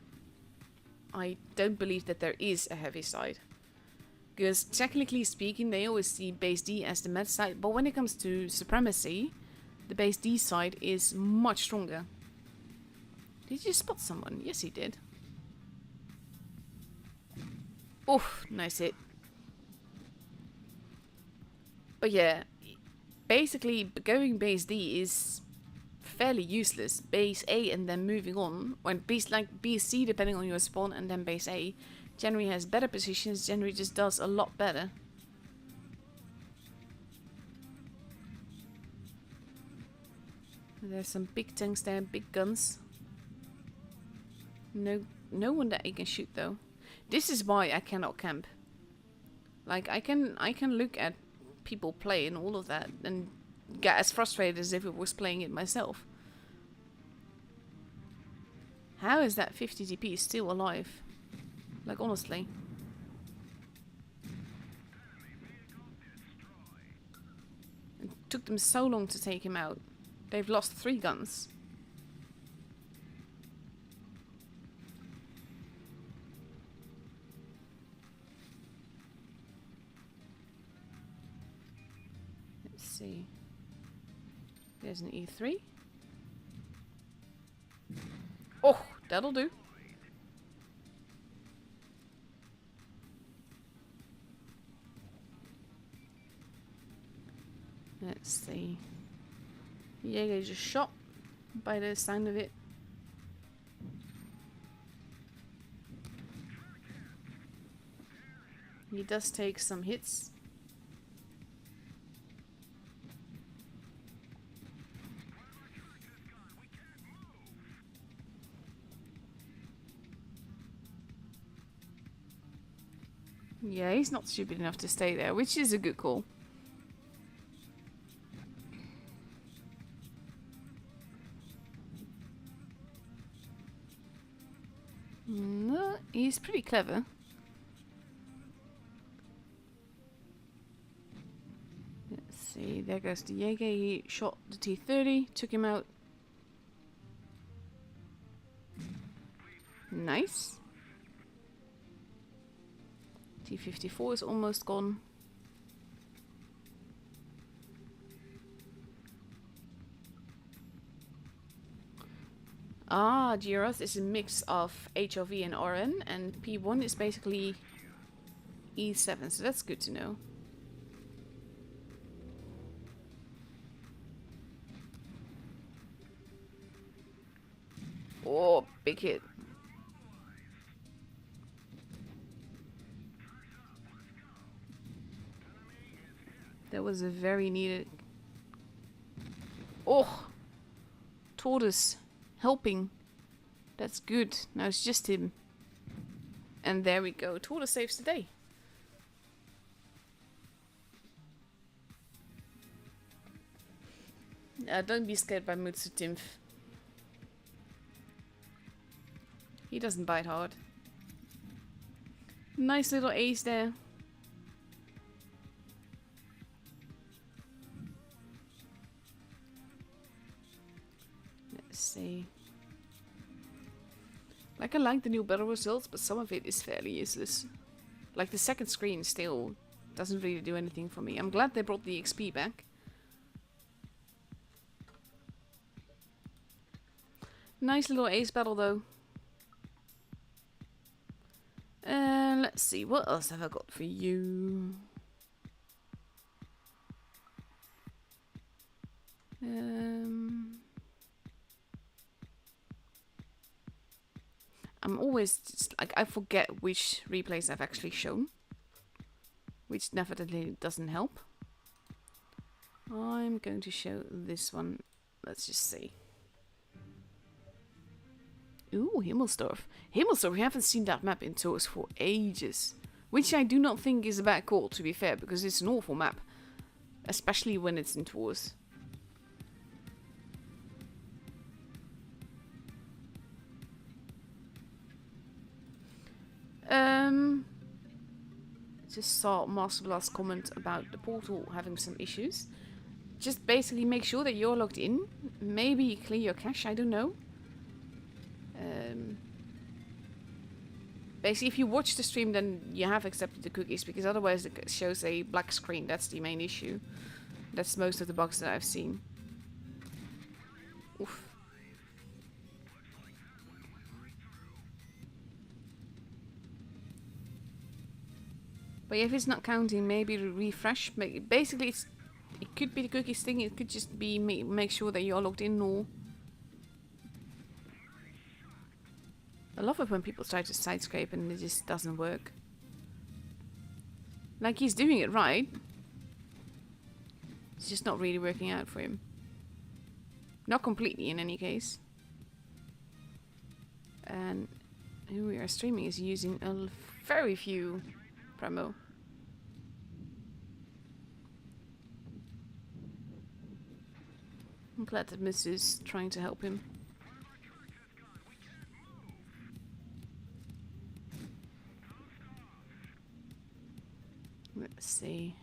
I don't believe that there is a heavy side. Because technically speaking, they always see base D as the med side, but when it comes to supremacy, the base D side is much stronger. Did you spot someone? Yes, he did. Oof, nice hit. But yeah, basically going base D is fairly useless. Base A and then moving on. When base C, depending on your spawn, and then base A, generally has better positions. Generally just does a lot better. There's some big tanks there, big guns. No one that I can shoot though. This is why I cannot camp. Like I can look at people play and all of that and get as frustrated as if I was playing it myself. How is that 50 TP still alive? Like honestly. It took them so long to take him out. They've lost 3 guns. Let's see. There's an E3. Oh, that'll do. Let's see. Jaeger just shot by the sound of it. He does take some hits. Yeah, he's not stupid enough to stay there, which is a good call. No, he's pretty clever. Let's see, there goes the Jaeger. He shot the T-30, took him out. Nice. T-54 is almost gone. Ah, GRS is a mix of HRV and RN, and P1 is basically E7, so that's good to know. Oh, big hit. That was a very needed... Oh! Tortoise. Helping. That's good. Now it's just him. And there we go. Tortoise saves the day. Don't be scared by Mutsutimf. He doesn't bite hard. Nice little ace there. Like, I like the new battle results, but some of it is fairly useless. Like, the second screen still doesn't really do anything for me. I'm glad they brought the XP back. Nice little ace battle, though. Let's see, what else have I got for you? I'm always just, like, I forget which replays I've actually shown, which definitely doesn't help. I'm going to show this one. Let's just see. Ooh, Himmelsdorf. Himmelsdorf, we haven't seen that map in tours for ages. Which I do not think is a bad call, to be fair, because it's an awful map. Especially when it's in tours. Just saw Master Blast's comment about the portal having some issues. Just basically make sure that you're logged in. Maybe clear your cache, I don't know. Basically, if you watch the stream, then you have accepted the cookies, because otherwise it shows a black screen. That's the main issue. That's most of the bugs that I've seen. Oof. But if it's not counting, maybe refresh. Basically, it could be the cookies thing. It could just be make sure that you're logged in, or... I love it when people try to side scrape and it just doesn't work. Like, he's doing it right. It's just not really working out for him. Not completely, in any case. And who we are streaming is using a very few promo. I'm glad that Miss is trying to help him. Let's see.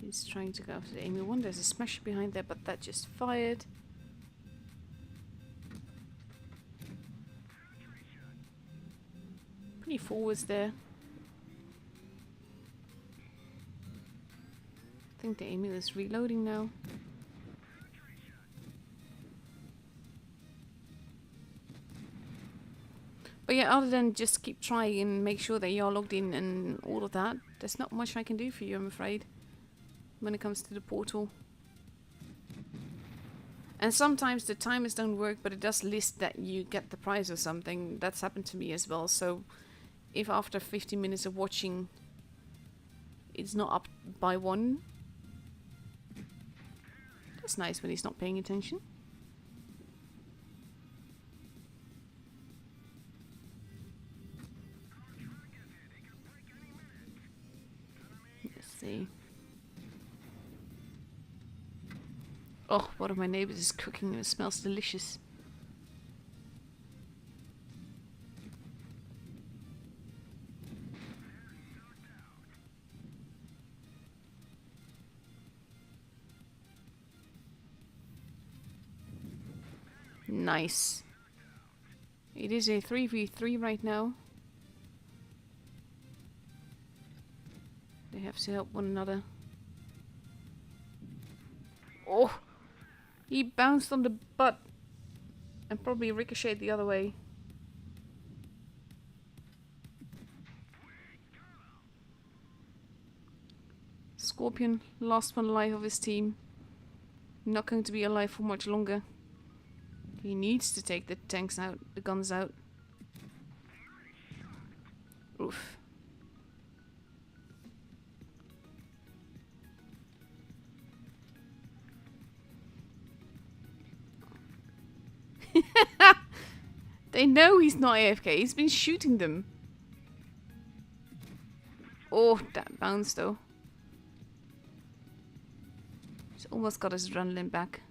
He's trying to go after the Amy 1. There's a smasher behind there, but that just fired. Pretty forwards there. I think the Amy is reloading now. But yeah, other than just keep trying and make sure that you're logged in and all of that, there's not much I can do for you, I'm afraid, when it comes to the portal. And sometimes the timers don't work, but it does list that you get the prize or something. That's happened to me as well. So if after 15 minutes of watching it's not up by 1, that's nice when he's not paying attention. See. Oh, one of my neighbors is cooking and it smells delicious. Nice. It is a 3v3 right now. They have to help one another. Oh! He bounced on the butt and probably ricocheted the other way. Scorpion, last one alive of his team. Not going to be alive for much longer. He needs to take the tanks out, the guns out. Oof. They know he's not AFK. He's been shooting them. Oh, that bounce though. He's almost got his adrenaline back.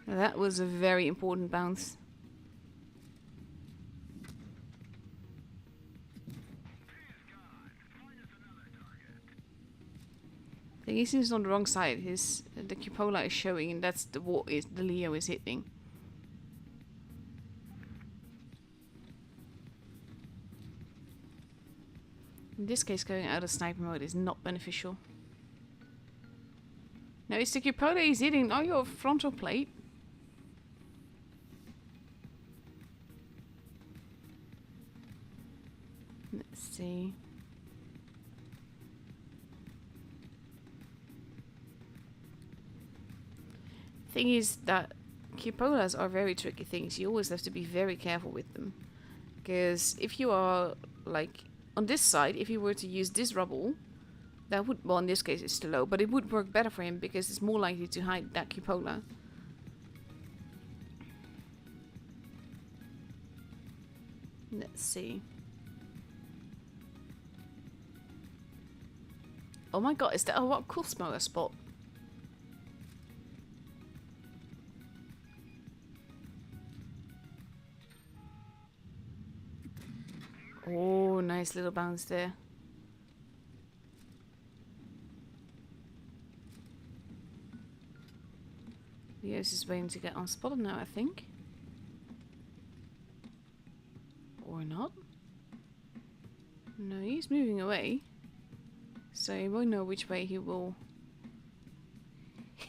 Now that was a very important bounce. I think he's on the wrong side. The cupola is showing, and that's the what is the Leo is hitting. In this case, going out of sniper mode is not beneficial. No, it's the cupola is hitting on your frontal plate. Let's see. Thing is that cupolas are very tricky things. You always have to be very careful with them. Because if you are, like, on this side, if you were to use this rubble, that would, well, in this case it's too low, but it would work better for him because it's more likely to hide that cupola. Let's see. Oh my god, is that a what cool smoker spot? Oh, nice little bounce there. Leo's is waiting to get unspotted now, I think. Or not. No, he's moving away. So he won't know which way he will.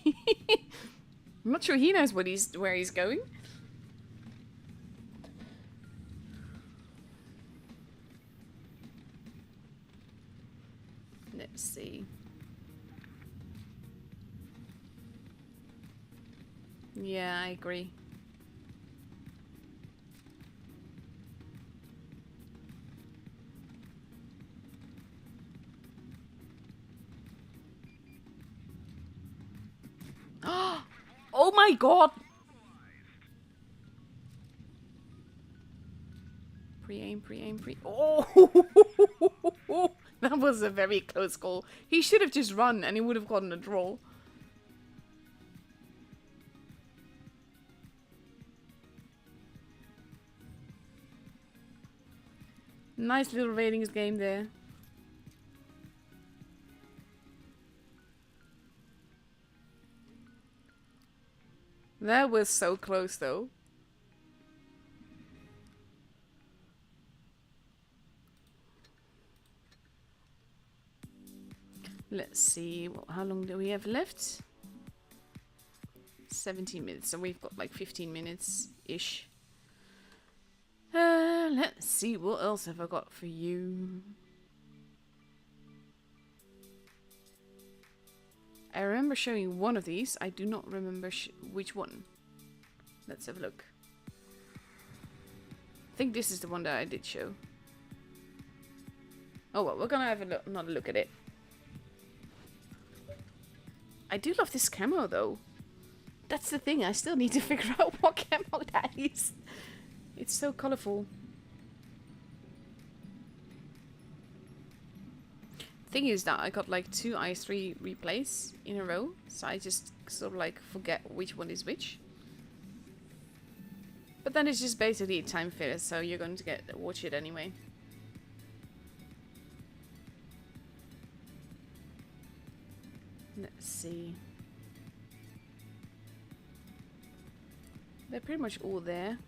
I'm not sure he knows where he's going. Let's see. Yeah, I agree. Oh my god! Pre-aim, pre-aim, pre... Oh! That was a very close call. He should have just run and he would have gotten a draw. Nice little ratings game there. That was so close though. Let's see, well, how long do we have left? 17 minutes, so we've got like 15 minutes-ish. Let's see, what else have I got for you? I remember showing one of these. I do not remember which one. Let's have a look. I think this is the one that I did show. Oh well, we're gonna have another look at it. I do love this camo though. That's the thing, I still need to figure out what camo that is. It's so colorful. Thing is that I got like 2 i3 replays in a row, so I just sort of like forget which one is which. But then it's just basically a time filler, so you're going to watch it anyway. Let's see. They're pretty much all there.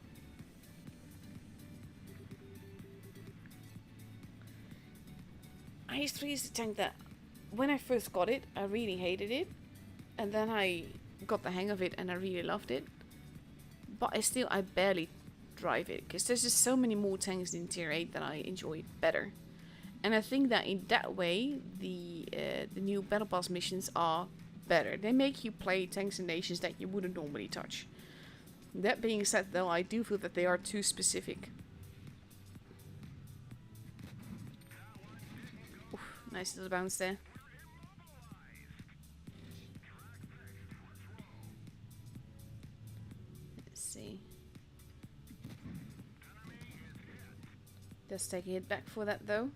i3 is the tank that, when I first got it, I really hated it. And then I got the hang of it and I really loved it. But I barely drive it. Because there's just so many more tanks in Tier 8 that I enjoy better. And I think that in that way, the new Battle Pass missions are better. They make you play tanks and nations that you wouldn't normally touch. That being said though, I do feel that they are too specific. Nice little bounce there. Let's see. Does take a hit back for that though.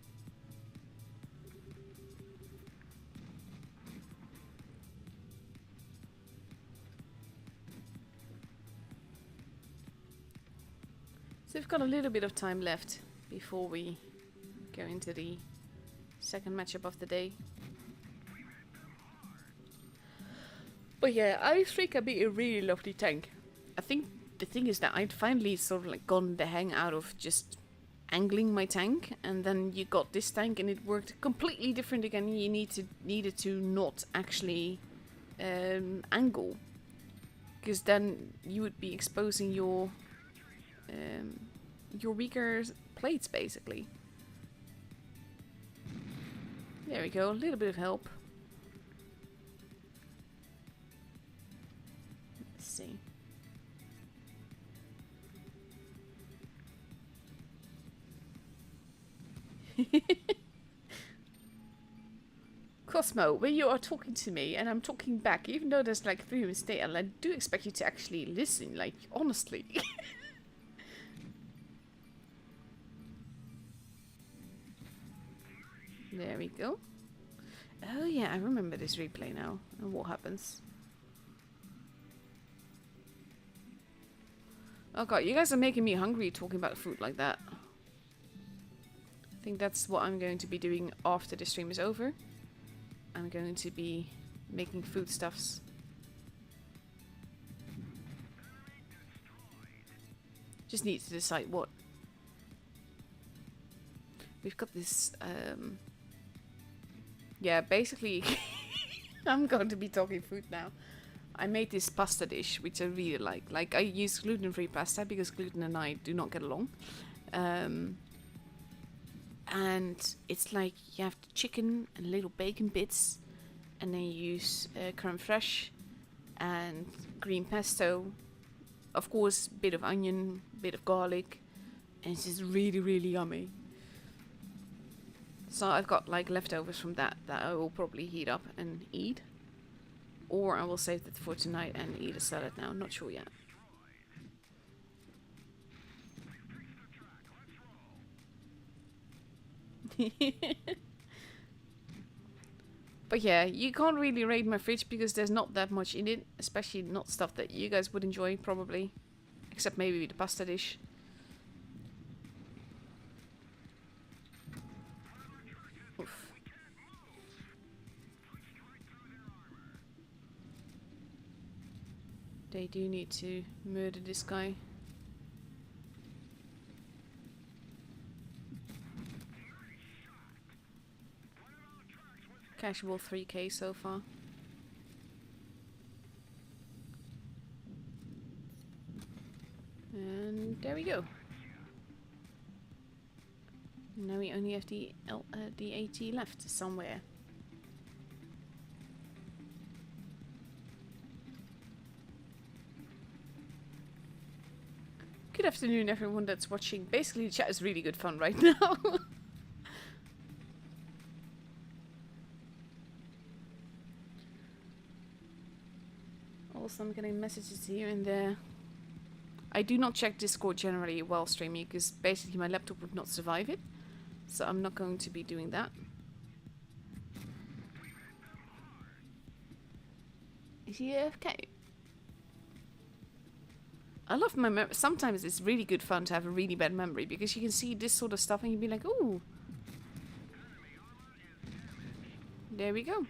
So we've got a little bit of time left before we go into the second matchup of the day. But yeah, i3 can be a really lovely tank. I think the thing is that I'd finally sort of like gotten the hang out of just angling my tank, and then you got this tank and it worked completely different again. You needed to not actually angle, because then you would be exposing your weaker plates basically. There we go, a little bit of help. Let's see. Cosmo, when you are talking to me and I'm talking back, even though there's like 3 minutes data, I do expect you to actually listen, like, honestly. There we go. Oh yeah, I remember this replay now. And what happens? Oh god, you guys are making me hungry talking about food like that. I think that's what I'm going to be doing after the stream is over. I'm going to be making foodstuffs. Just need to decide what. We've got this, yeah, basically, I'm going to be talking food now. I made this pasta dish, which I really like. Like, I use gluten-free pasta because gluten and I do not get along. And it's like you have the chicken and little bacon bits, and then you use creme fraiche and green pesto. Of course, a bit of onion, a bit of garlic, and it's just really, really yummy. So I've got like leftovers from that I will probably heat up and eat. Or I will save it for tonight and eat a salad now, not sure yet. But yeah, you can't really raid my fridge because there's not that much in it, especially not stuff that you guys would enjoy probably, except maybe the pasta dish. Oof. They do need to murder this guy. Casual 3k so far. And there we go. Now we only have the AT left somewhere. Good afternoon everyone that's watching. Basically the chat is really good fun right now. Also I'm getting messages here and there. I do not check Discord generally while streaming because basically my laptop would not survive it. So I'm not going to be doing that. Is he AFK? I love my memory. Sometimes it's really good fun to have a really bad memory because you can see this sort of stuff and you'd be like, ooh. There we go.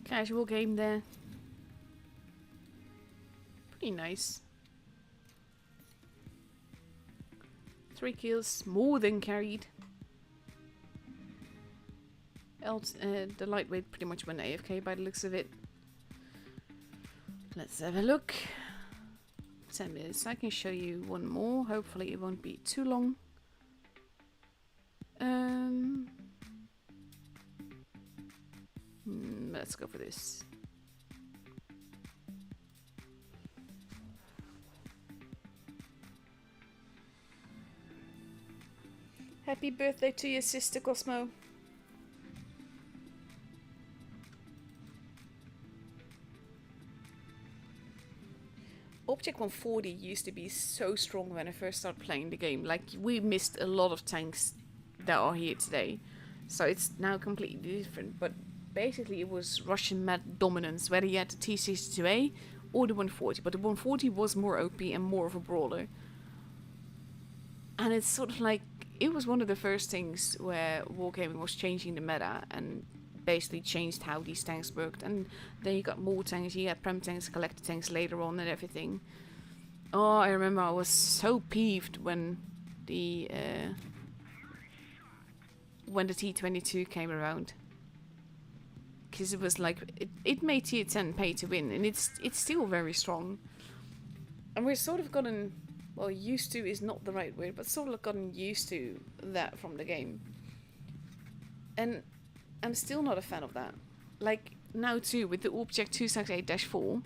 Casual game there. Pretty nice. 3 kills, more than carried. The lightweight pretty much went AFK by the looks of it. Let's have a look. 10 minutes. I can show you one more. Hopefully it won't be too long. Let's go for this. Happy birthday to your sister, Cosmo. Object 140 used to be so strong when I first started playing the game. Like, we missed a lot of tanks that are here today. So it's now completely different. But basically it was Russian mad dominance, whether you had the T-62A or the 140. But the 140 was more OP and more of a brawler. And it's sort of like, it was one of the first things where wargaming was changing the meta and basically changed how these tanks worked. And then you got more tanks, you had prem tanks, collector tanks later on and everything. Oh, I remember I was so peeved when the T-22 came around. Because it was like, it made tier 10 pay to win, and it's still very strong. And we're sort of gotten, well, used to is not the right word, but sort of gotten used to that from the game. And I'm still not a fan of that. Like, now too, with the Object 268-4,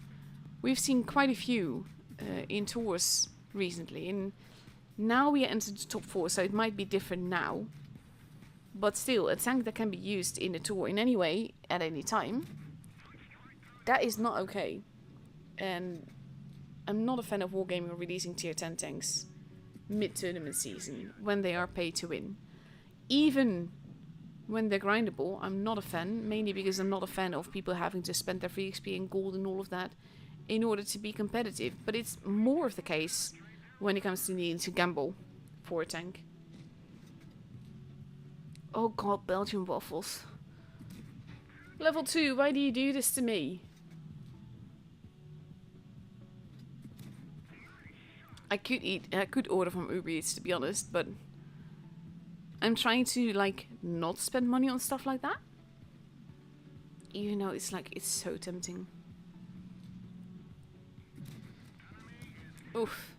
we've seen quite a few in tours recently, and now we entered the top 4, so it might be different now. But still, a tank that can be used in a tour in any way, at any time, that is not okay. And I'm not a fan of Wargaming releasing tier 10 tanks mid-tournament season, when they are paid to win. Even when they're grindable, I'm not a fan, mainly because I'm not a fan of people having to spend their free XP and gold and all of that in order to be competitive. But it's more of the case when it comes to needing to gamble for a tank. Oh god, Belgian waffles. Level 2, why do you do this to me? I could order from Uber Eats, to be honest, but I'm trying to, like, not spend money on stuff like that. Even though it's like, it's so tempting. Oof.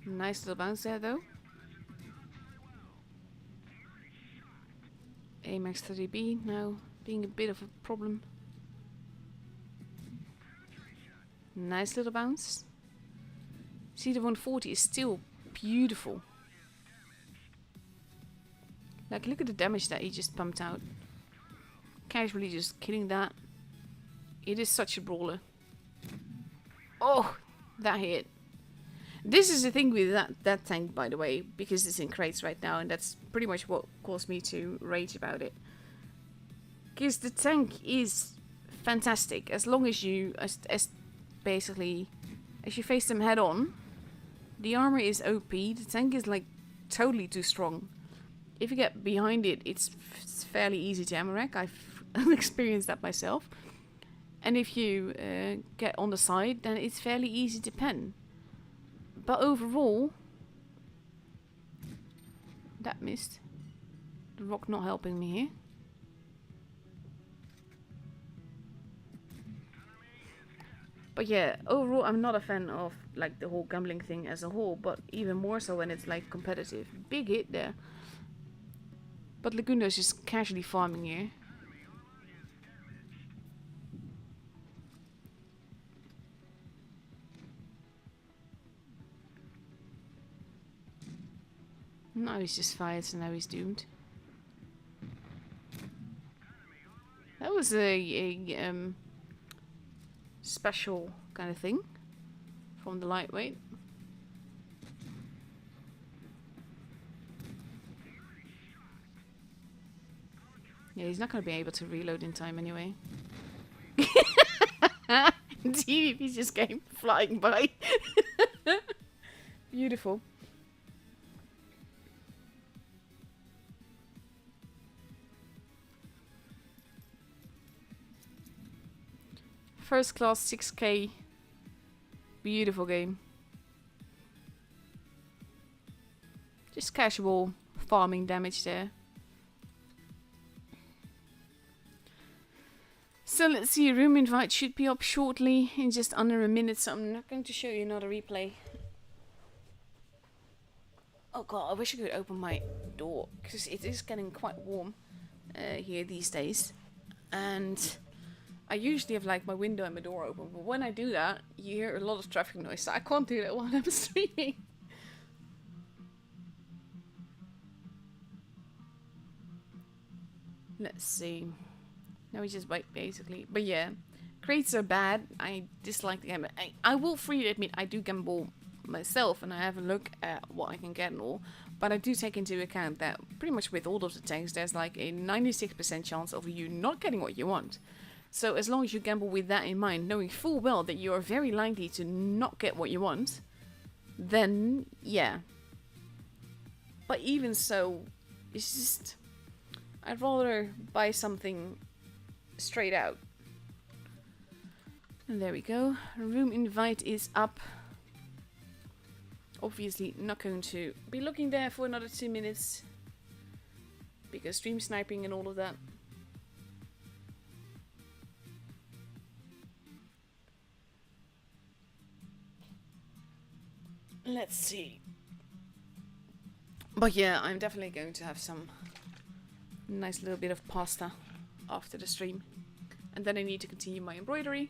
Nice little bounce there, though. AMAX 30B now being a bit of a problem. Nice little bounce. See, the 140 is still beautiful. Like, look at the damage that he just pumped out. Casually just killing that. It is such a brawler. Oh, that hit. This is the thing with that tank, by the way, because it's in crates right now, and that's pretty much what caused me to rage about it. Because the tank is fantastic, as long as you, as basically, as you face them head on. The armor is OP, the tank is like totally too strong. If you get behind it, it's fairly easy to ammo-wreck. I've experienced that myself. And if you get on the side, then it's fairly easy to pen. But overall, that missed. The rock not helping me here. But yeah, overall I'm not a fan of like the whole gambling thing as a whole, but even more so when it's like competitive. Big hit there. But Lagundo's just casually farming here. Now he's just fired, so now he's doomed. That was a special kind of thing from the lightweight. Yeah, he's not going to be able to reload in time anyway. TVP just came flying by. Beautiful. First class 6k. Beautiful game. Just casual farming damage there. So let's see, room invite should be up shortly in just under a minute, so I'm not going to show you another replay. Oh god, I wish I could open my door, because it is getting quite warm here these days. And I usually have like my window and my door open, but when I do that, you hear a lot of traffic noise, so I can't do that while I'm streaming. Let's see. Now we just wait, basically. But yeah, crates are bad. I dislike the game. I will freely admit I do gamble myself, and I have a look at what I can get and all. But I do take into account that pretty much with all of the tanks, there's like a 96% chance of you not getting what you want. So as long as you gamble with that in mind, knowing full well that you are very likely to not get what you want, then yeah. But even so, it's just... I'd rather buy something straight out. And there we go. Room invite is up. Obviously not going to be looking there for another 2 minutes. Because stream sniping and all of that. Let's see. But yeah, I'm definitely going to have some nice little bit of pasta after the stream. And then I need to continue my embroidery.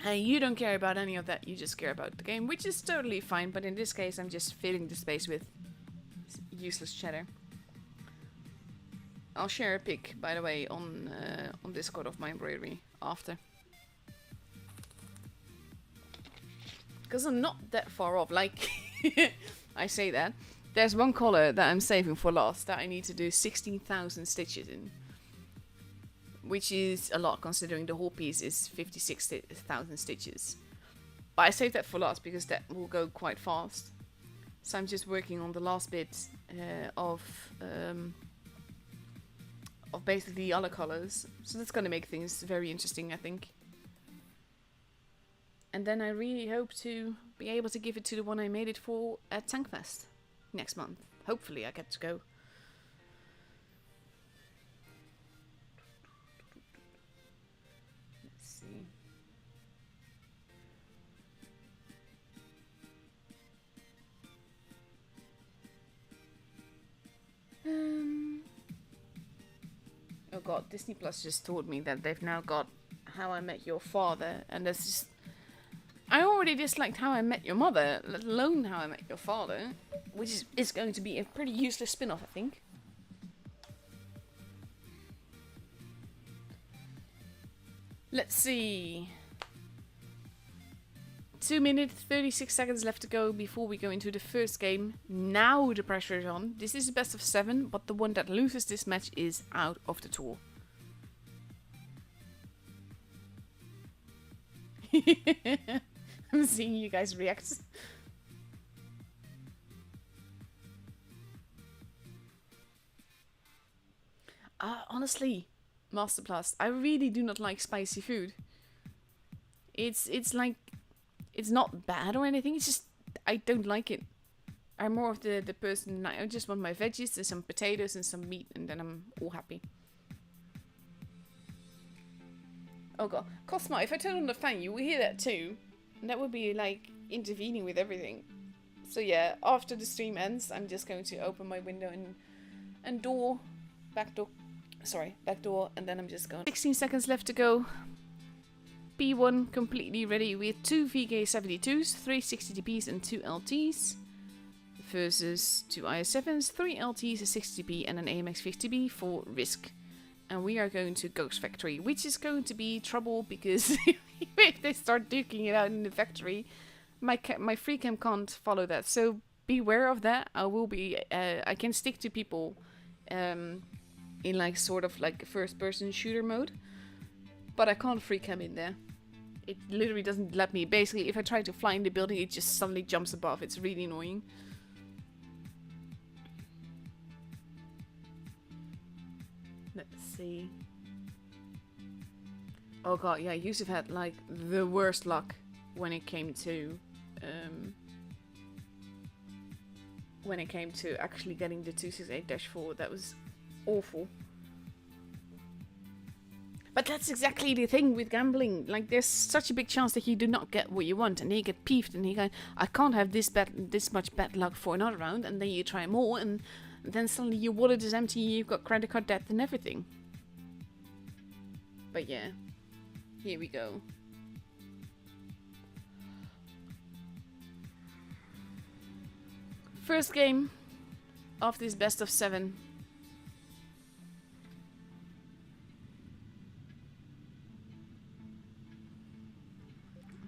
And you don't care about any of that, you just care about the game, which is totally fine, but in this case I'm just filling the space with useless cheddar. I'll share a pic, by the way, on Discord of my embroidery after. Because I'm not that far off, like, I say that. There's one collar that I'm saving for last that I need to do 16,000 stitches in. Which is a lot considering the whole piece is 56,000 stitches. But I saved that for last because that will go quite fast. So I'm just working on the last bit of basically the other colors. So that's going to make things very interesting, I think. And then I really hope to be able to give it to the one I made it for at Tankfest next month. Hopefully I get to go. Oh god, Disney Plus just told me that they've now got How I Met Your Father, and that's just... I already disliked How I Met Your Mother, let alone How I Met Your Father, which is going to be a pretty useless spin-off, I think. Let's see... 2 minutes, 36 seconds left to go before we go into the first game. Now the pressure is on. This is a best of 7, but the one that loses this match is out of the tour. I'm seeing you guys react. Honestly, Masterplast, I really do not like spicy food. It's like... It's not bad or anything, it's just, I don't like it. I'm more of the person, I just want my veggies and some potatoes and some meat and then I'm all happy. Oh god, Cosma, if I turn on the fan you will hear that too. And that would be like intervening with everything. So yeah, after the stream ends, I'm just going to open my window and back door, and then I'm just going. 16 seconds left to go. P1 completely ready with 2 VK72s, 3 60TPs and 2 LTs. Versus 2 IS7s, 3 LTs, a 60TP and an AMX 50B for Risk. And we are going to Ghost Factory, which is going to be trouble because if they start duking it out in the factory, my free cam can't follow that. So beware of that. I will be, I can stick to people in like sort of like first person shooter mode. But I can't free cam in there. It literally doesn't let me. Basically, if I try to fly in the building, it just suddenly jumps above. It's really annoying. Let's see. Oh god, yeah, Yusuf had like the worst luck when it came to actually getting the 268-4. That was awful. But that's exactly the thing with gambling. Like, there's such a big chance that you do not get what you want, and then you get peeved, and you go, I can't have this much bad luck for another round, and then you try more, and then suddenly your wallet is empty, you've got credit card debt and everything. But yeah, here we go. First game of this best of 7.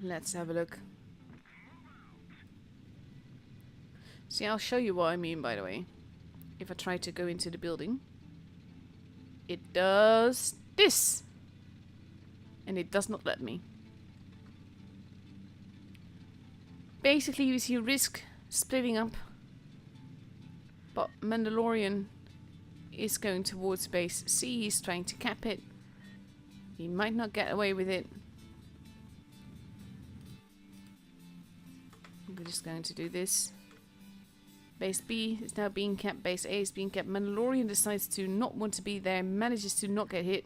Let's have a look. See, I'll show you what I mean, by the way. If I try to go into the building, it does this. And it does not let me. Basically, you see Risk splitting up. But Mandalorian is going towards base C. He's trying to cap it. He might not get away with it. We're just going to do this. Base B is now being capped. Base A is being capped. Mandalorian decides to not want to be there. Manages to not get hit.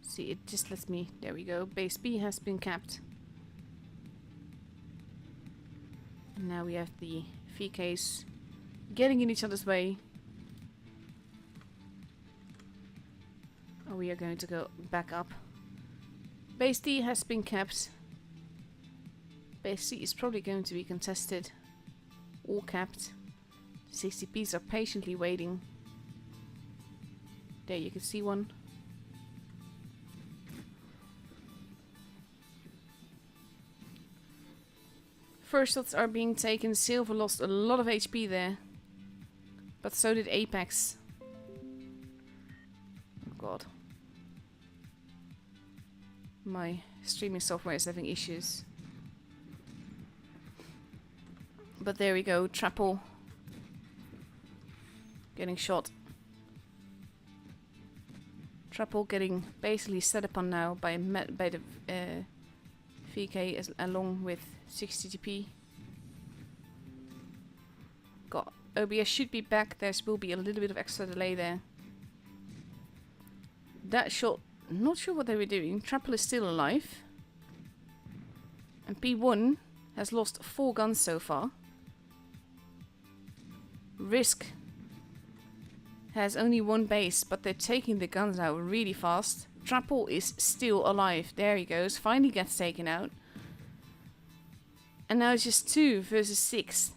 See, it just lets me... There we go. Base B has been capped. And now we have the VKs getting in each other's way. Oh, we are going to go back up. Base D has been capped. Base C is probably going to be contested or capped. 60Ps are patiently waiting. There, you can see one. First shots are being taken. Silver lost a lot of HP there. But so did Apex. Oh god. My streaming software is having issues. But there we go. Trapple getting shot. Trapple getting basically set upon now by the VK along with 60TP. God, OBS should be back. There will be a little bit of extra delay there. That shot, not sure what they were doing. Trapple is still alive. And P1 has lost 4 guns so far. Risk has only 1 base, but they're taking the guns out really fast. Trapple is still alive. There he goes. Finally gets taken out. And now it's just 2 versus 6.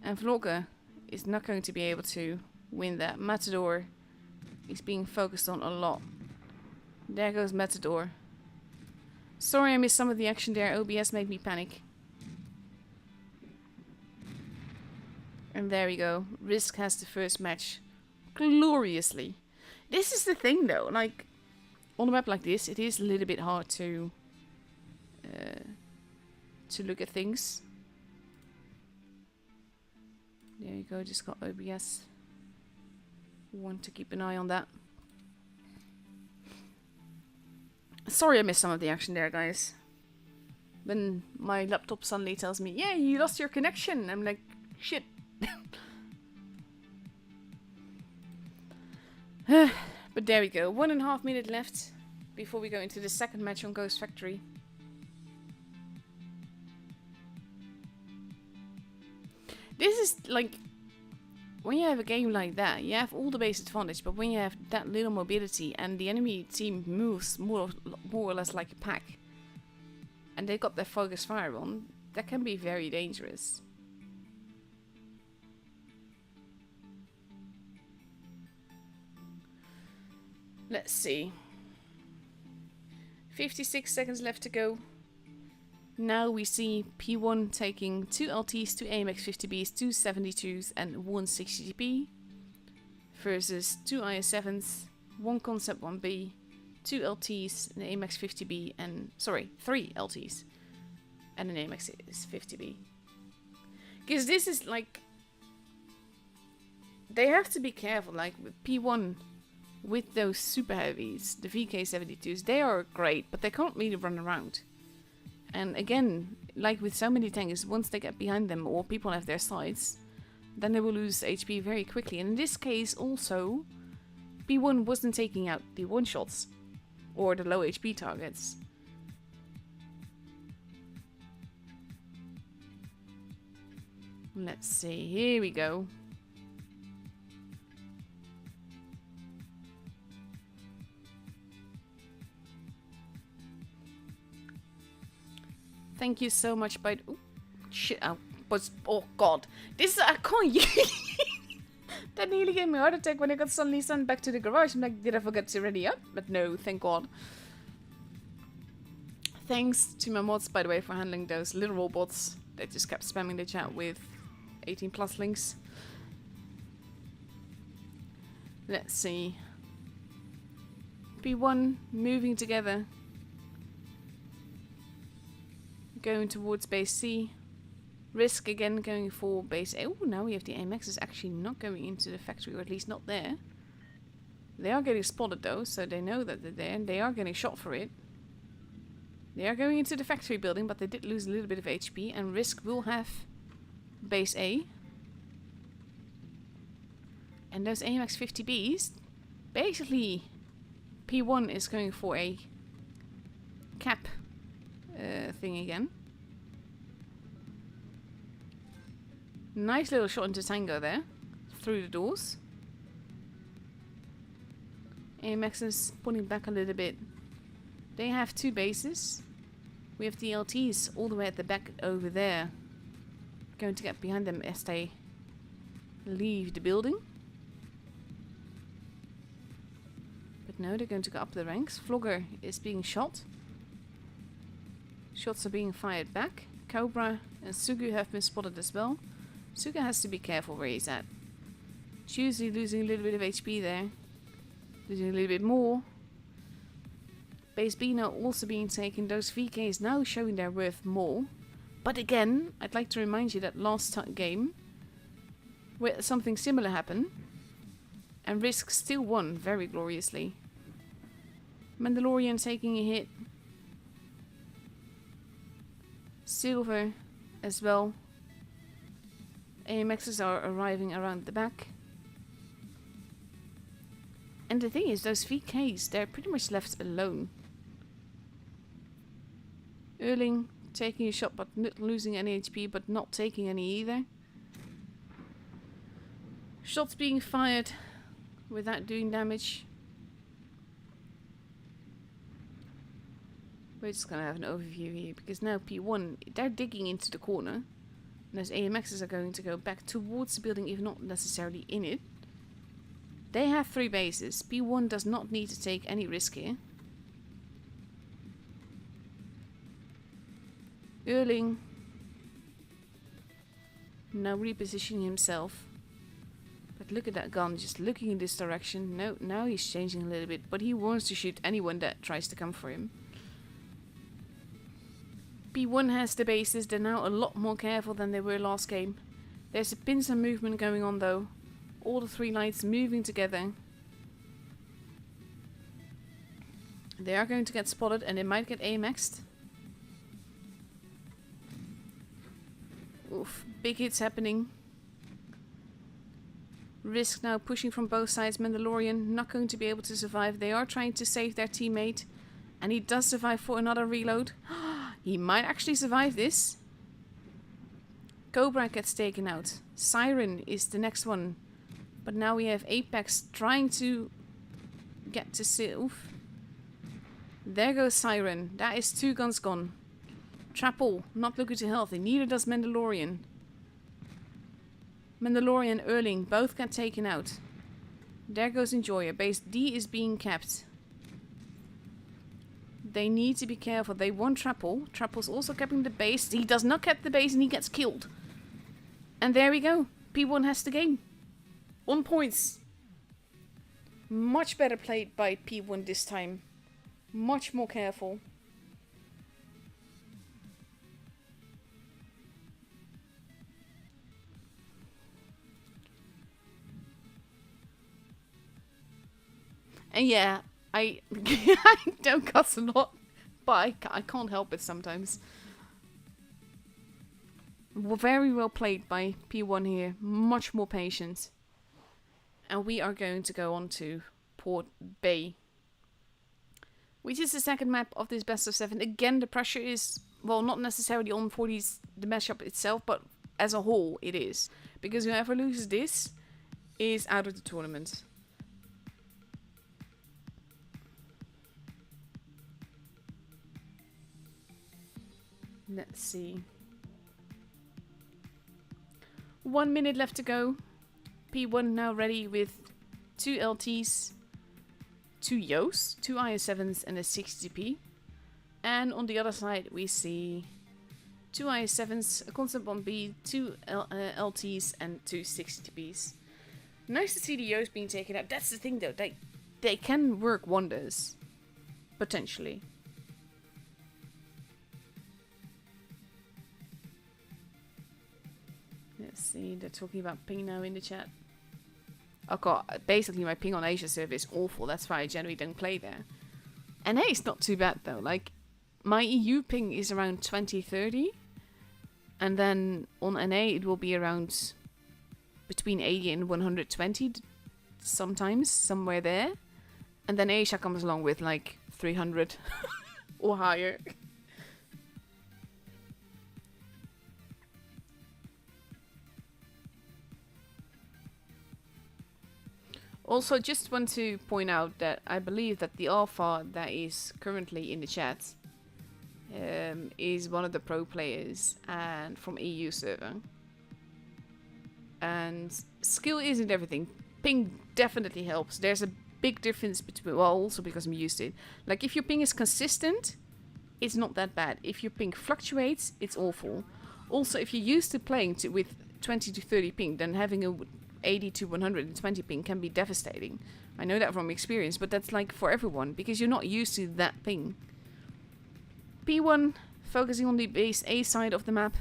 And Vlogger is not going to be able to win that. Matador is being focused on a lot. There goes Matador. Sorry I missed some of the action there. OBS made me panic. And there we go. Risk has the first match. Gloriously. This is the thing though. Like, on a map like this, it is a little bit hard to look at things. There you go, just got OBS. Want to keep an eye on that. Sorry I missed some of the action there, guys. When my laptop suddenly tells me, yeah, you lost your connection. I'm like, shit. But there we go. 1.5 minutes left before we go into the second match on Ghost Factory. This is like, when you have a game like that, you have all the base advantage, but when you have that little mobility and the enemy team moves more or less like a pack, and they got their focus fire on, that can be very dangerous. Let's see. 56 seconds left to go. Now we see P1 taking 2 LTs, 2 AMX 50Bs, 2 72s and 1 60TP versus 2 IS7s, 1 Concept 1B, 2 LTs, an AMX 50B and, sorry, 3 LTs and an AMX 50B. Because this is like, they have to be careful, like with P1 with those super heavies, the VK72s, they are great, but they can't really run around. And again, like with so many tankers, once they get behind them or people have their sides, then they will lose HP very quickly. And in this case also, P1 wasn't taking out the one-shots or the low HP targets. Let's see, here we go. Thank you so much, by oh, shit, oh god. This is, I can't that nearly gave me a heart attack when I got suddenly sent back to the garage. I'm like, did I forget to ready up? But no, thank god. Thanks to my mods, by the way, for handling those little robots that just kept spamming the chat with 18 plus links. Let's see. P1 moving together. Going towards base C. Risk again going for base A. Oh, now we have the AMXs actually not going into the factory, or at least not there. They are getting spotted though, so they know that they're there, and they are getting shot for it. They are going into the factory building, but they did lose a little bit of HP, and Risk will have base A. And those AMX 50Bs, basically P1 is going for a cap thing again. Nice little shot into Tango there, through the doors. AMX is pulling back a little bit. They have 2 bases. We have the LTs all the way at the back over there. Going to get behind them as they leave the building. But no, they're going to go up the ranks. Vlogger is being shot. Shots are being fired back. Cobra and Sugu have been spotted as well. Suga has to be careful where he's at. Choosy losing a little bit of HP there. Losing a little bit more. Base B now also being taken. Those VKs now showing their worth more. But again, I'd like to remind you that last game, where something similar happened, and Risk still won very gloriously. Mandalorian taking a hit. Silver as well. AMXs are arriving around the back. And the thing is, those VKs, they're pretty much left alone. Erling taking a shot but not losing any HP, but not taking any either. Shots being fired without doing damage. We're just gonna have an overview here, because now P1, they're digging into the corner. And those AMXs are going to go back towards the building, if not necessarily in it. They have 3 bases. P1 does not need to take any risk here. Erling now repositioning himself. But look at that gun, just looking in this direction. No, now he's changing a little bit, but he wants to shoot anyone that tries to come for him. P1 has the bases. They're now a lot more careful than they were last game. There's a pincer movement going on though. All the 3 lights moving together. They are going to get spotted and they might get AMX'd. Oof, big hits happening. Risk now pushing from both sides. Mandalorian not going to be able to survive. They are trying to save their teammate. And he does survive for another reload. He might actually survive this. Cobra gets taken out. Siren is the next one. But now we have Apex trying to get to Sylph. There goes Siren. That is 2 guns gone. Trapple, not looking too healthy. Neither does Mandalorian. Mandalorian and Erling both get taken out. There goes Enjoyer. Base D is being kept. They need to be careful. They want Trapple. Trapple's also keeping the base. He does not keep the base and he gets killed. And there we go. P1 has the game. 1 points. Much better played by P1 this time. Much more careful. And yeah, I don't cuss a lot, but I can't help it sometimes. Very well played by P1 here. Much more patient. And we are going to go on to Port Bay, which is the second map of this best of 7. Again, the pressure is, well, not necessarily on for the matchup itself, but as a whole it is. Because whoever loses this is out of the tournament. Let's see. 1 minute left to go. P1 now ready with 2 LTs, 2 Yos, 2 IS-7s and a 60p. And on the other side we see 2 IS-7s, a constant bomb B, 2 LTs and 2 60ps. Nice to see the Yos being taken out. That's the thing though, they can work wonders. Potentially. Let's see, they're talking about ping now in the chat. Oh god, basically my ping on Asia server is awful, that's why I generally don't play there. NA is not too bad though, like, my EU ping is around 20-30. And then on NA it will be around between 80 and 120 sometimes, somewhere there. And then Asia comes along with like 300 or higher. Also, just want to point out that I believe that the alpha that is currently in the chat is one of the pro players and from EU server. And skill isn't everything. Ping definitely helps. There's a big difference between, well, also because I'm used to it. Like, if your ping is consistent, it's not that bad. If your ping fluctuates, it's awful. Also, if you're used to playing with 20 to 30 ping, then having a 80 to 120 ping can be devastating. I know that from experience, but that's like for everyone, because you're not used to that ping. P1, focusing on the base A side of the map.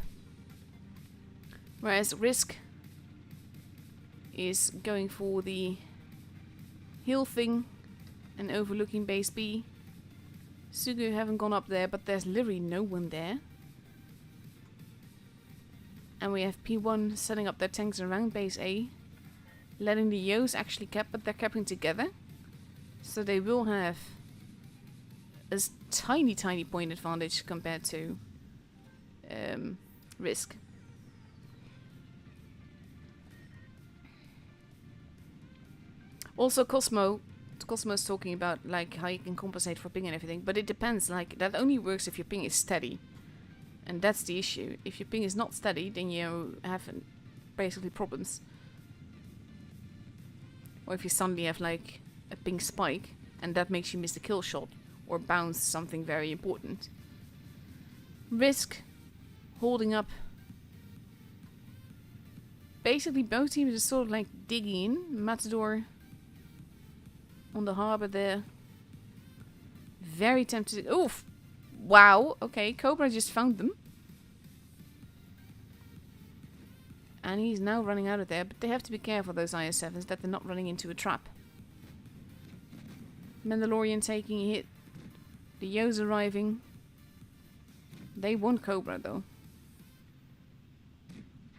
Whereas Risk is going for the hill thing and overlooking base B. Sugu haven't gone up there, but there's literally no one there. And we have P1 setting up their tanks around base A. Letting the Yos actually cap, but they're capping together. So they will have a tiny point advantage compared to Risk. Also, Cosmo's talking about like how you can compensate for ping and everything, but it depends. Like, that only works if your ping is steady, and that's the issue. If your ping is not steady, then you have basically problems. Or if you suddenly have like a ping spike, and that makes you miss the kill shot or bounce something very important. Risk holding up. Basically, both teams are sort of like digging in. Matador on the harbor there. Very tempted. Oof! Wow! Okay, Cobra just found them. And he's now running out of there, but they have to be careful, those IS-7s, that they're not running into a trap. Mandalorian taking a hit. The Yos arriving. They want Cobra, though.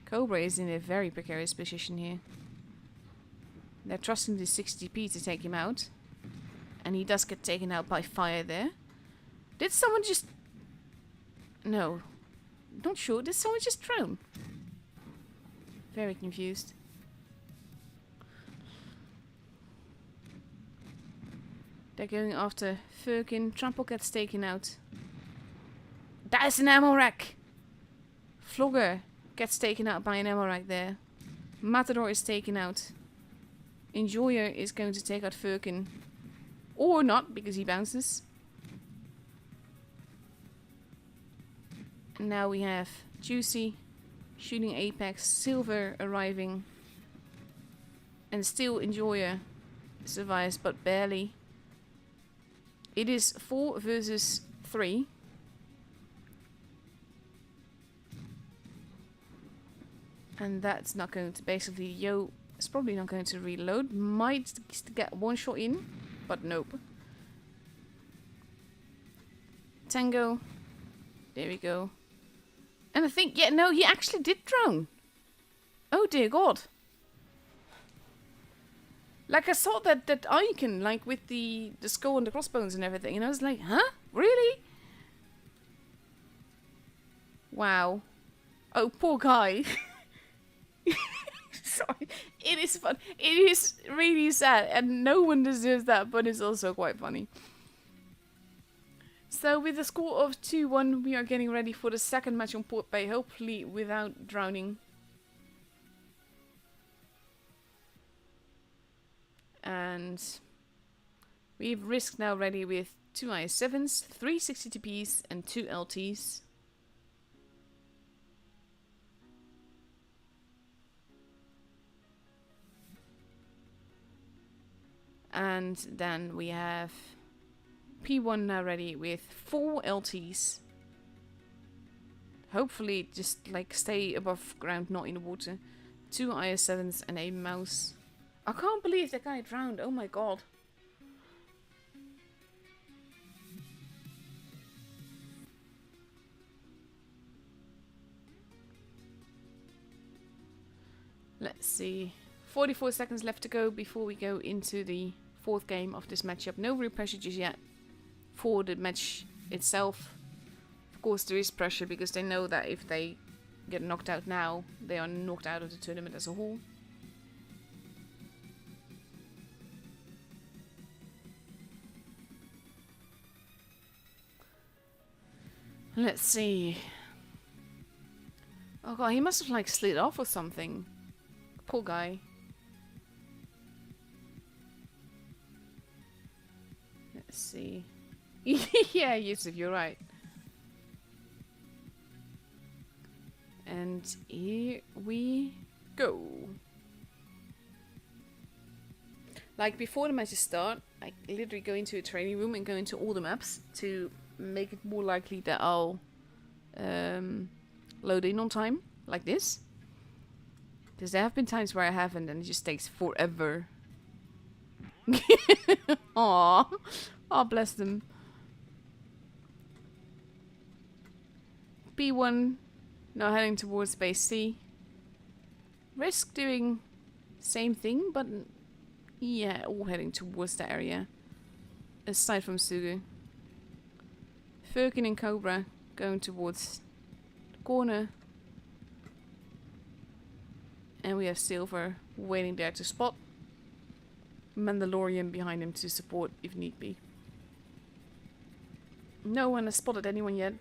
Cobra is in a very precarious position here. They're trusting the 60p to take him out. And he does get taken out by fire there. Did someone just... No. Not sure. Did someone just drown? Very confused. They're going after Firkin. Trample gets taken out. That is an ammo rack! Flogger gets taken out by an ammo rack there. Matador is taken out. Enjoyer is going to take out Firkin. Or not, because he bounces. And now we have Juicy shooting Apex. Silver arriving. And still Enjoyer survives, but barely. It is 4 versus 3. And that's not going to... Basically, Yo is probably not going to reload. Might get one shot in, but nope. Tango. There we go. And I think... Yeah, no, he actually did drown. Oh dear God. Like, I saw that icon, like, with the skull and the crossbones and everything. And I was like, huh? Really? Wow. Oh, poor guy. Sorry. It is fun. It is really sad. And no one deserves that, but it's also quite funny. So, with a score of 2-1, we are getting ready for the second match on Port Bay. Hopefully without drowning. And we've Risk now ready with 2 IS-7s, 3 62Ps, and 2 LTs. And then we have P1 now ready with 4 LTs. Hopefully just like stay above ground, not in the water. 2 IS-7s and a mouse. I can't believe that guy drowned. Oh my god. Let's see. 44 seconds left to go before we go into the 4th game of this matchup. No real pressure just yet for the match itself. Of course there is pressure because they know that if they get knocked out now, they are knocked out of the tournament as a whole. Let's see. Oh god, he must have like slid off or something. Poor guy. Let's see. Yeah, Yusuf, you're right. And here we go. Like before the matches start, I literally go into a training room and go into all the maps to make it more likely that I'll load in on time, like this. Because there have been times where I haven't and it just takes forever. Aww. Oh, bless them. P1 now heading towards base C. Risk doing same thing, but yeah, all heading towards that area. Aside from Sugu. Firkin and Cobra going towards the corner. And we have Silver waiting there to spot. Mandalorian behind him to support if need be. No one has spotted anyone yet.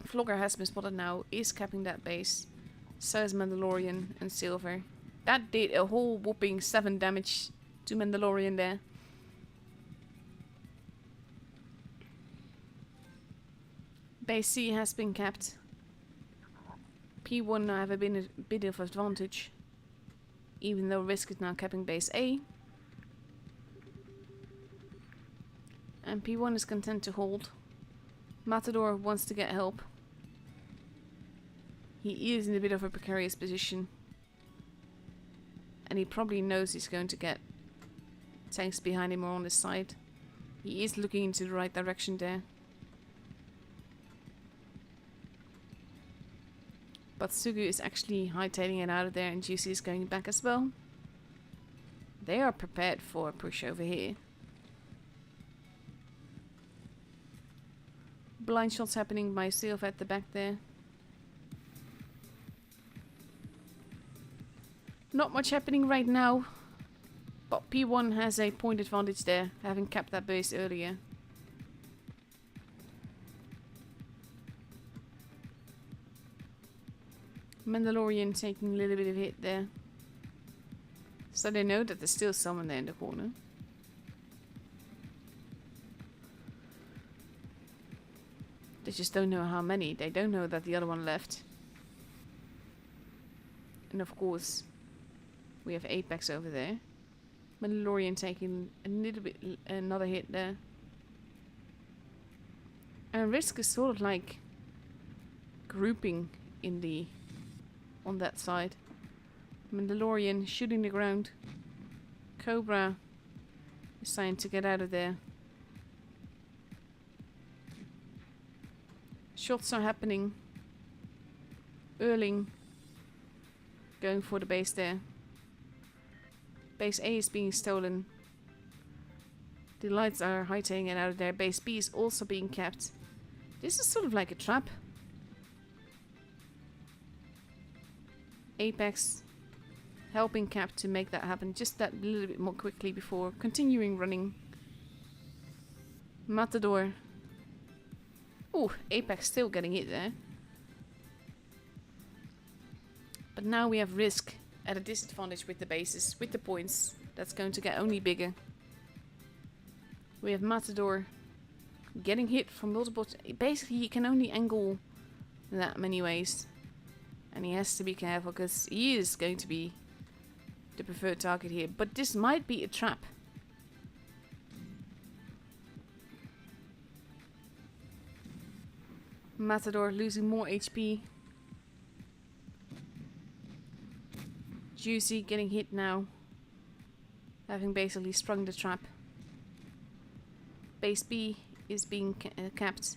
Vlogger has been spotted now, is capping that base. So is Mandalorian and Silver. That did a whole whopping 7 damage to Mandalorian there. Base C has been capped. P1 now have a bit of advantage. Even though Risk is now capping base A. And P1 is content to hold. Matador wants to get help. He is in a bit of a precarious position. And he probably knows he's going to get tanks behind him or on his side. He is looking into the right direction there. But Sugu is actually hightailing it out of there and Juicy is going back as well. They are prepared for a push over here. Blind shots happening by Silver at the back there. Not much happening right now. But P1 has a point advantage there, having capped that base earlier. Mandalorian taking a little bit of hit there. So they know that there's still someone there in the corner. They just don't know how many. They don't know that the other one left. And of course, we have Apex over there. Mandalorian taking a little bit, another hit there. And Risk is sort of like grouping in the on that side. Mandalorian shooting the ground. Cobra is trying to get out of there. Shots are happening. Erling going for the base there. Base A is being stolen. The lights are hightailing it out of there. Base B is also being capped. This is sort of like a trap. Apex helping Cap to make that happen just that little bit more quickly before continuing running. Matador. Ooh, Apex still getting it there. But now we have Risk at a disadvantage with the bases, with the points. That's going to get only bigger. We have Matador getting hit from multiple... Basically, he can only angle that many ways. And he has to be careful because he is going to be the preferred target here. But this might be a trap. Matador losing more HP. Juicy getting hit now. Having basically sprung the trap. Base B is being capped.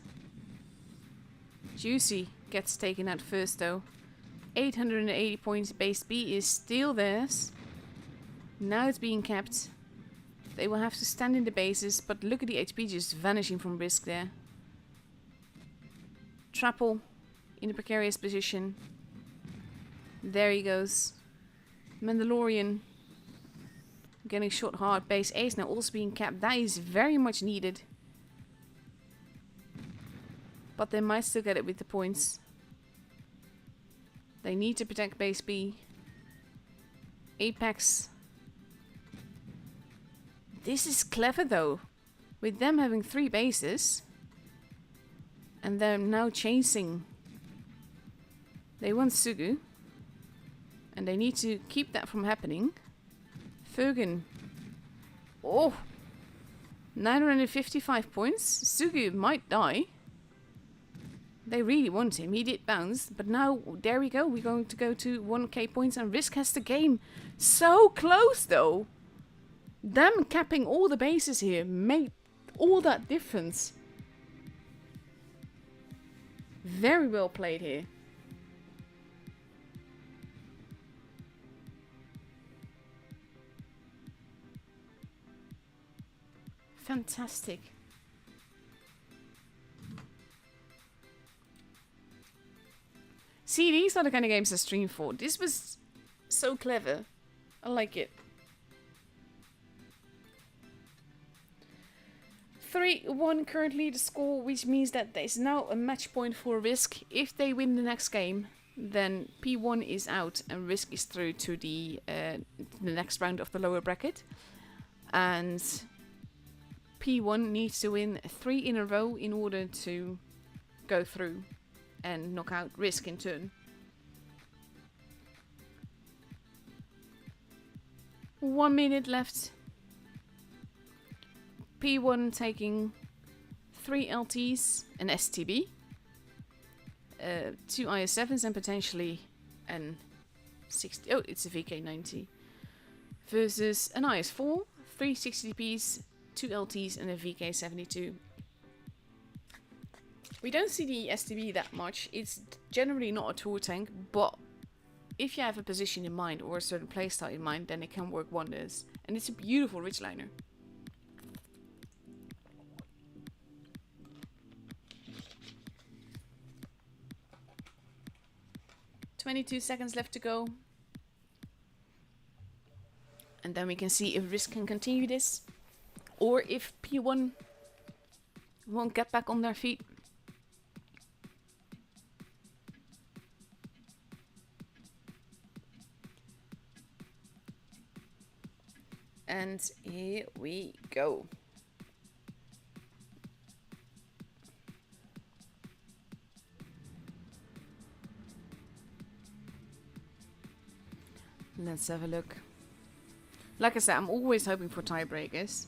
Juicy gets taken out first though. 880 points. Base B is still theirs. Now it's being capped. They will have to stand in the bases, but look at the HP just vanishing from Risk there. Trapple in a precarious position. There he goes. Mandalorian getting shot hard. Base A is now also being capped. That is very much needed. But they might still get it with the points. They need to protect base B. Apex. This is clever though. With them having 3 bases. And they're now chasing. They want Sugu. And they need to keep that from happening. Fergan. Oh! 955 points. Sugu might die. They really want him. He did bounce. But now, there we go. We're going to go to 1k points. And Risk has the game. So close, though. Them capping all the bases here made all that difference. Very well played here. Fantastic. See, these are the kind of games I stream for. This was so clever. I like it. 3-1 currently the score, which means that there is now a match point for Risk. If they win the next game, then P1 is out and Risk is through to the next round of the lower bracket. And P1 needs to win 3 in a row in order to go through and knock out Risk in turn. 1 minute left. P1 taking 3 LTs, an STB, 2 IS7s and potentially an 60. Oh, it's a VK90. Versus an IS4, 3 60Ps, 2 LTs and a VK72. We don't see the STB that much. It's generally not a tour tank, but if you have a position in mind or a certain playstyle in mind, then it can work wonders. And it's a beautiful ridgeliner. 22 seconds left to go. And then we can see if Risk can continue this. Or if P1 won't get back on their feet. And here we go. Let's have a look. Like I said, I'm always hoping for tiebreakers.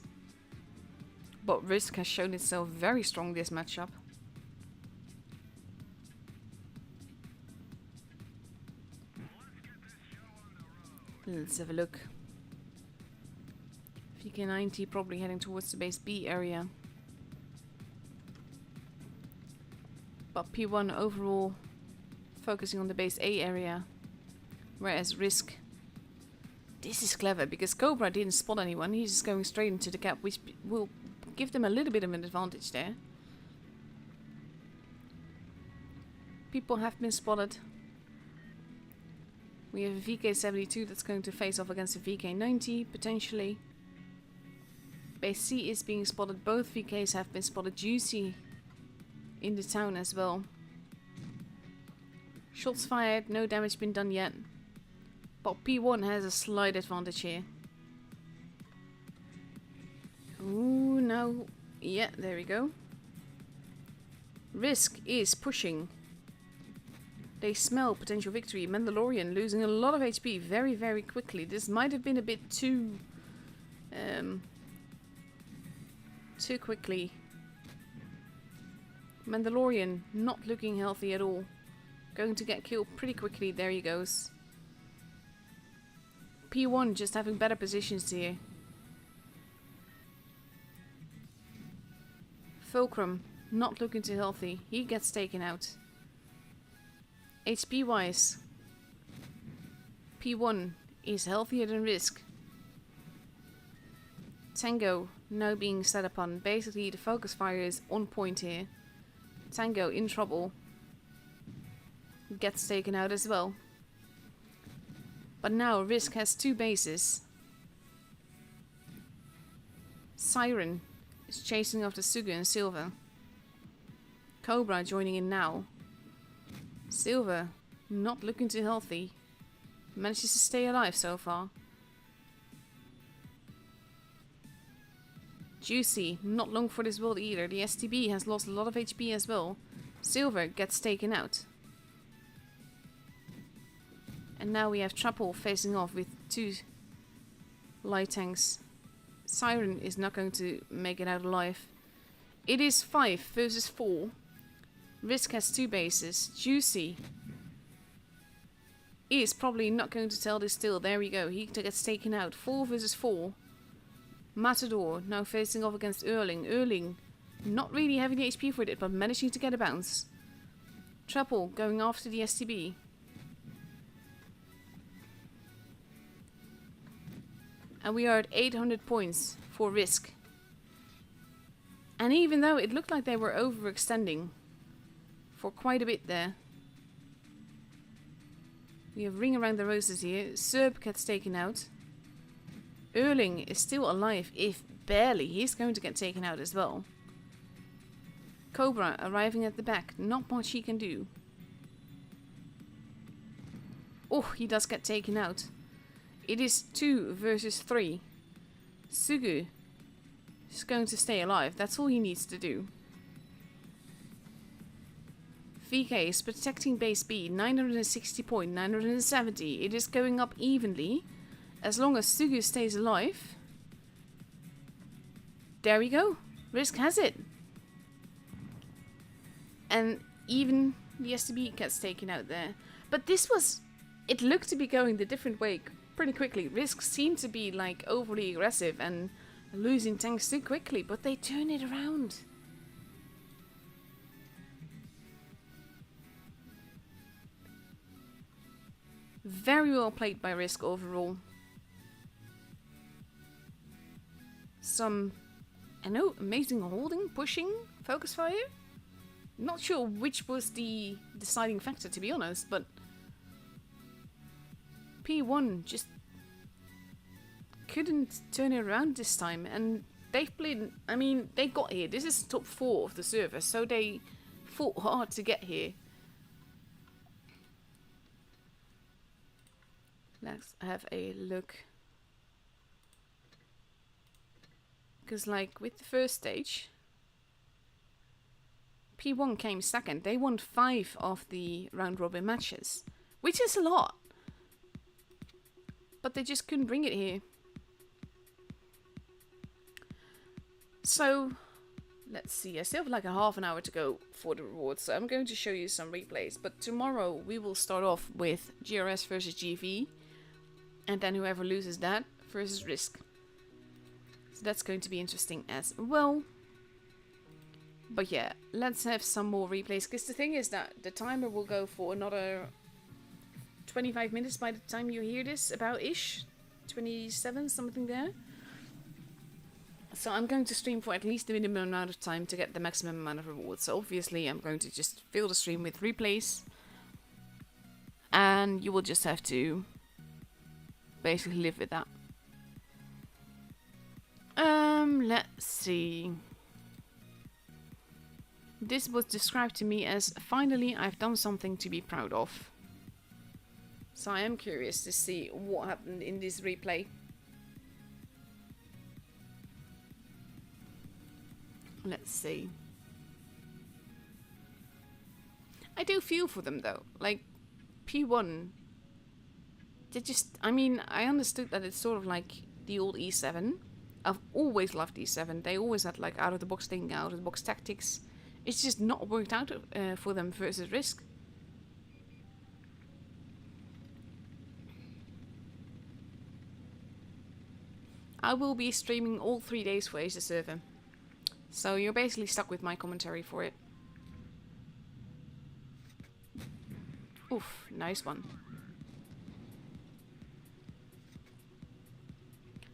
But Risk has shown itself very strong this matchup. Let's have a look. VK90 probably heading towards the base B area. But P1 overall focusing on the base A area. Whereas Risk... This is clever because Cobra didn't spot anyone. He's just going straight into the gap, which will give them a little bit of an advantage there. People have been spotted. We have a VK72 that's going to face off against a VK90, potentially. Base C is being spotted. Both VKs have been spotted. Juicy in the town as well. Shots fired, no damage been done yet. But P1 has a slight advantage here. Ooh, no. Yeah, there we go. Risk is pushing. They smell potential victory. Mandalorian losing a lot of HP very, very quickly. This might have been a bit too quickly. Mandalorian, not looking healthy at all. Going to get killed pretty quickly. There he goes. P1 just having better positions here. Fulcrum, not looking too healthy. He gets taken out. HP wise, P1 is healthier than Risk. Tango now being set upon. Basically the focus fire is on point here. Tango in trouble. Gets taken out as well. But now Risk has 2 bases. Siren is chasing after Sugu and Silver. Cobra joining in now. Silver not looking too healthy. Manages to stay alive so far. Juicy, not long for this world either. The STB has lost a lot of HP as well. Silver gets taken out. And now we have Trouble facing off with 2 light tanks. Siren is not going to make it out alive. It is 5 versus 4. Risk has 2 bases. Juicy is probably not going to tell this still. There we go. He gets taken out. 4 versus 4. Matador now facing off against Erling. Erling not really having the HP for it, but managing to get a bounce. Trouble going after the STB. And we are at 800 points for Risk. And even though it looked like they were overextending for quite a bit there. We have Ring Around the Roses here. Serb gets taken out. Erling is still alive, if barely. He's going to get taken out as well. Cobra arriving at the back. Not much he can do. Oh, he does get taken out. It is 2 versus 3. Sugu is going to stay alive. That's all he needs to do. VK is protecting base B. 960 point, 970. It is going up evenly. As long as Sugu stays alive. There we go. Risk has it. And even the STB gets taken out there. But this was... It looked to be going the different way pretty quickly. Risk seemed to be like overly aggressive and losing tanks too quickly. But they turn it around. Very well played by Risk overall. Some, I know, amazing holding, pushing, focus fire. Not sure which was the deciding factor, to be honest, but P1 just couldn't turn it around this time, and they've played, I mean, they got here. This is top 4 of the server, so they fought hard to get here. Let's have a look. Because like with the first stage, P1 came second. They won 5 of the round robin matches, which is a lot. But they just couldn't bring it here. So, let's see. I still have like a half an hour to go for the rewards. So I'm going to show you some replays. But tomorrow we will start off with GRS versus GV. And then whoever loses that versus Risk. So that's going to be interesting as well. But yeah, let's have some more replays. Because the thing is that the timer will go for another 25 minutes by the time you hear this. About-ish. 27, something there. So I'm going to stream for at least the minimum amount of time to get the maximum amount of rewards. So obviously I'm going to just fill the stream with replays. And you will just have to basically live with that. Let's see. This was described to me as, finally I've done something to be proud of. So I am curious to see what happened in this replay. Let's see. I do feel for them though. Like, P1, they just, I mean, I understood that it's sort of like the old E7. I've always loved E7. They always had like out of the box thinking, out of the box tactics. It's just not worked out for them versus Risk. I will be streaming all 3 days for Asia server. So you're basically stuck with my commentary for it. Oof, nice one.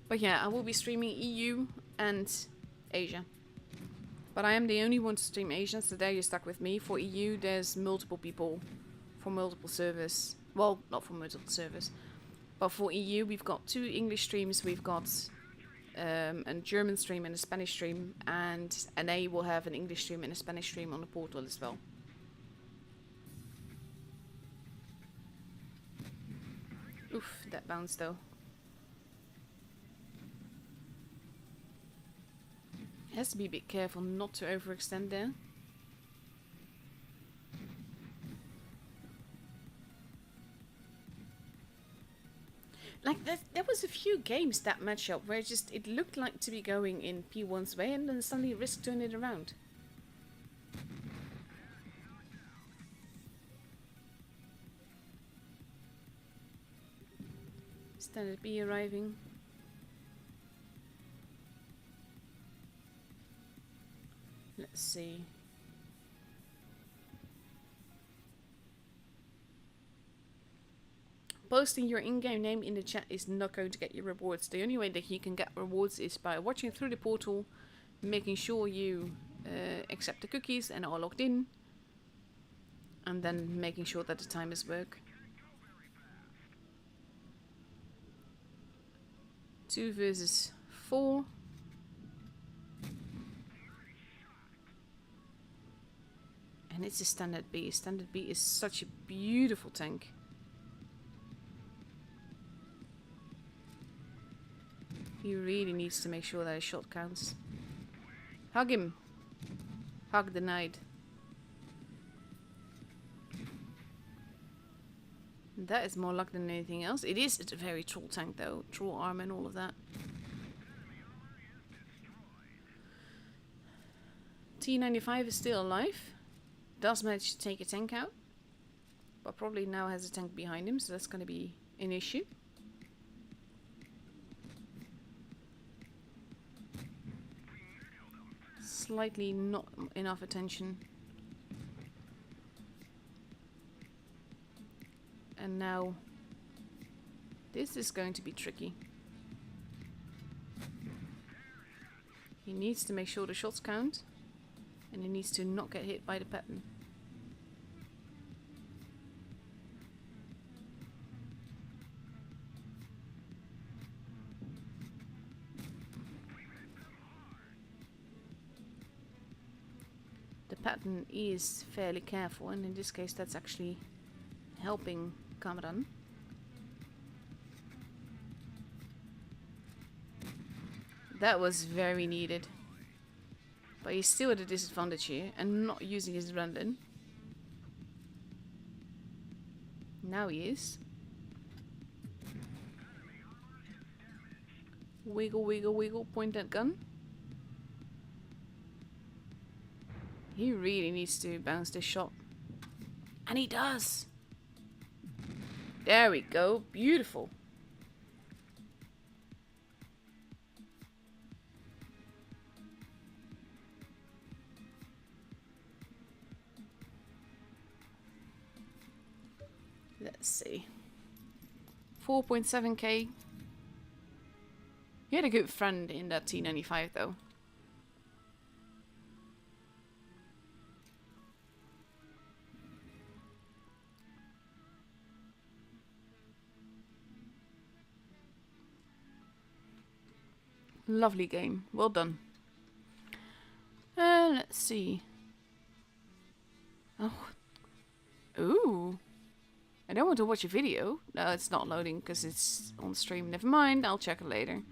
But yeah, I will be streaming EU and Asia. But I am the only one to stream Asia, so there you're stuck with me. For EU, there's multiple people for multiple servers. Well, not for multiple servers. But for EU, we've got 2 English streams. We've got a German stream and a Spanish stream. And NA will have an English stream and a Spanish stream on the portal as well. Oof, that bounced though. Has to be a bit careful not to overextend there. Like there was a few games that matchup where it looked like to be going in P1's way, and then suddenly Risk turned it around. Standard B arriving. Let's see. Posting your in-game name in the chat is not going to get you rewards. The only way that you can get rewards is by watching through the portal, making sure you accept the cookies and are logged in, and then making sure that the timers work. 2 versus 4. And it's a Standard B. Standard B is such a beautiful tank. He really needs to make sure that his shot counts. Hug him. Hug denied. That is more luck than anything else. It's a very troll tank though. Troll arm and all of that. T95 is still alive. Does manage to take a tank out. But probably now has a tank behind him, so that's going to be an issue. Slightly not enough attention. And now this is going to be tricky. He needs to make sure the shots count, and he needs to not get hit by the pattern. The pattern is fairly careful, and in this case that's actually helping Cameron. That was very needed. But he's still at a disadvantage here and not using his adrenaline. Now he is. Wiggle, wiggle, wiggle, point that gun. He really needs to bounce this shot. And he does! There we go, beautiful. Let's see. 4.7k. He had a good friend in that T95 though. Lovely game. Well done. Let's see. Oh. Ooh. I don't want to watch a video. No, it's not loading because it's on stream. Never mind. I'll check it later.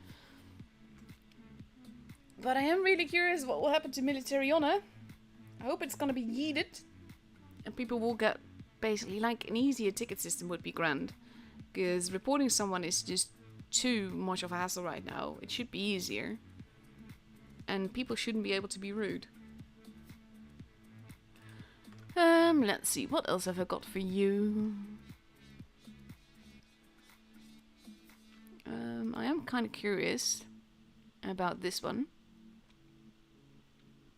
But I am really curious what will happen to military honor. I hope it's going to be yeeted. And people will get basically like an easier ticket system would be grand. Because reporting someone is just too much of a hassle right now. It should be easier. And people shouldn't be able to be rude. Let's see, what else have I got for you? I am kind of curious about this one.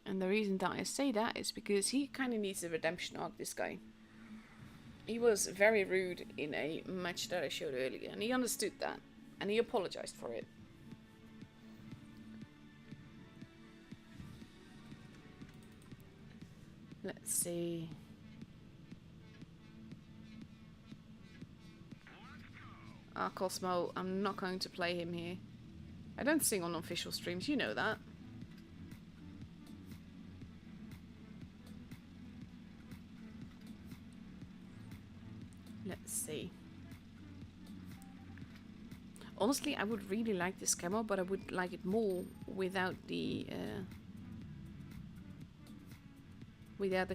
And the reason that I say that is because he kind of needs a redemption arc, this guy. He was very rude in a match that I showed earlier, and he understood that, and he apologized for it. Let's see. Ah, Cosmo, I'm not going to play him here. I don't sing on official streams, you know that. Let's see. Honestly, I would really like this camo, but I would like it more without the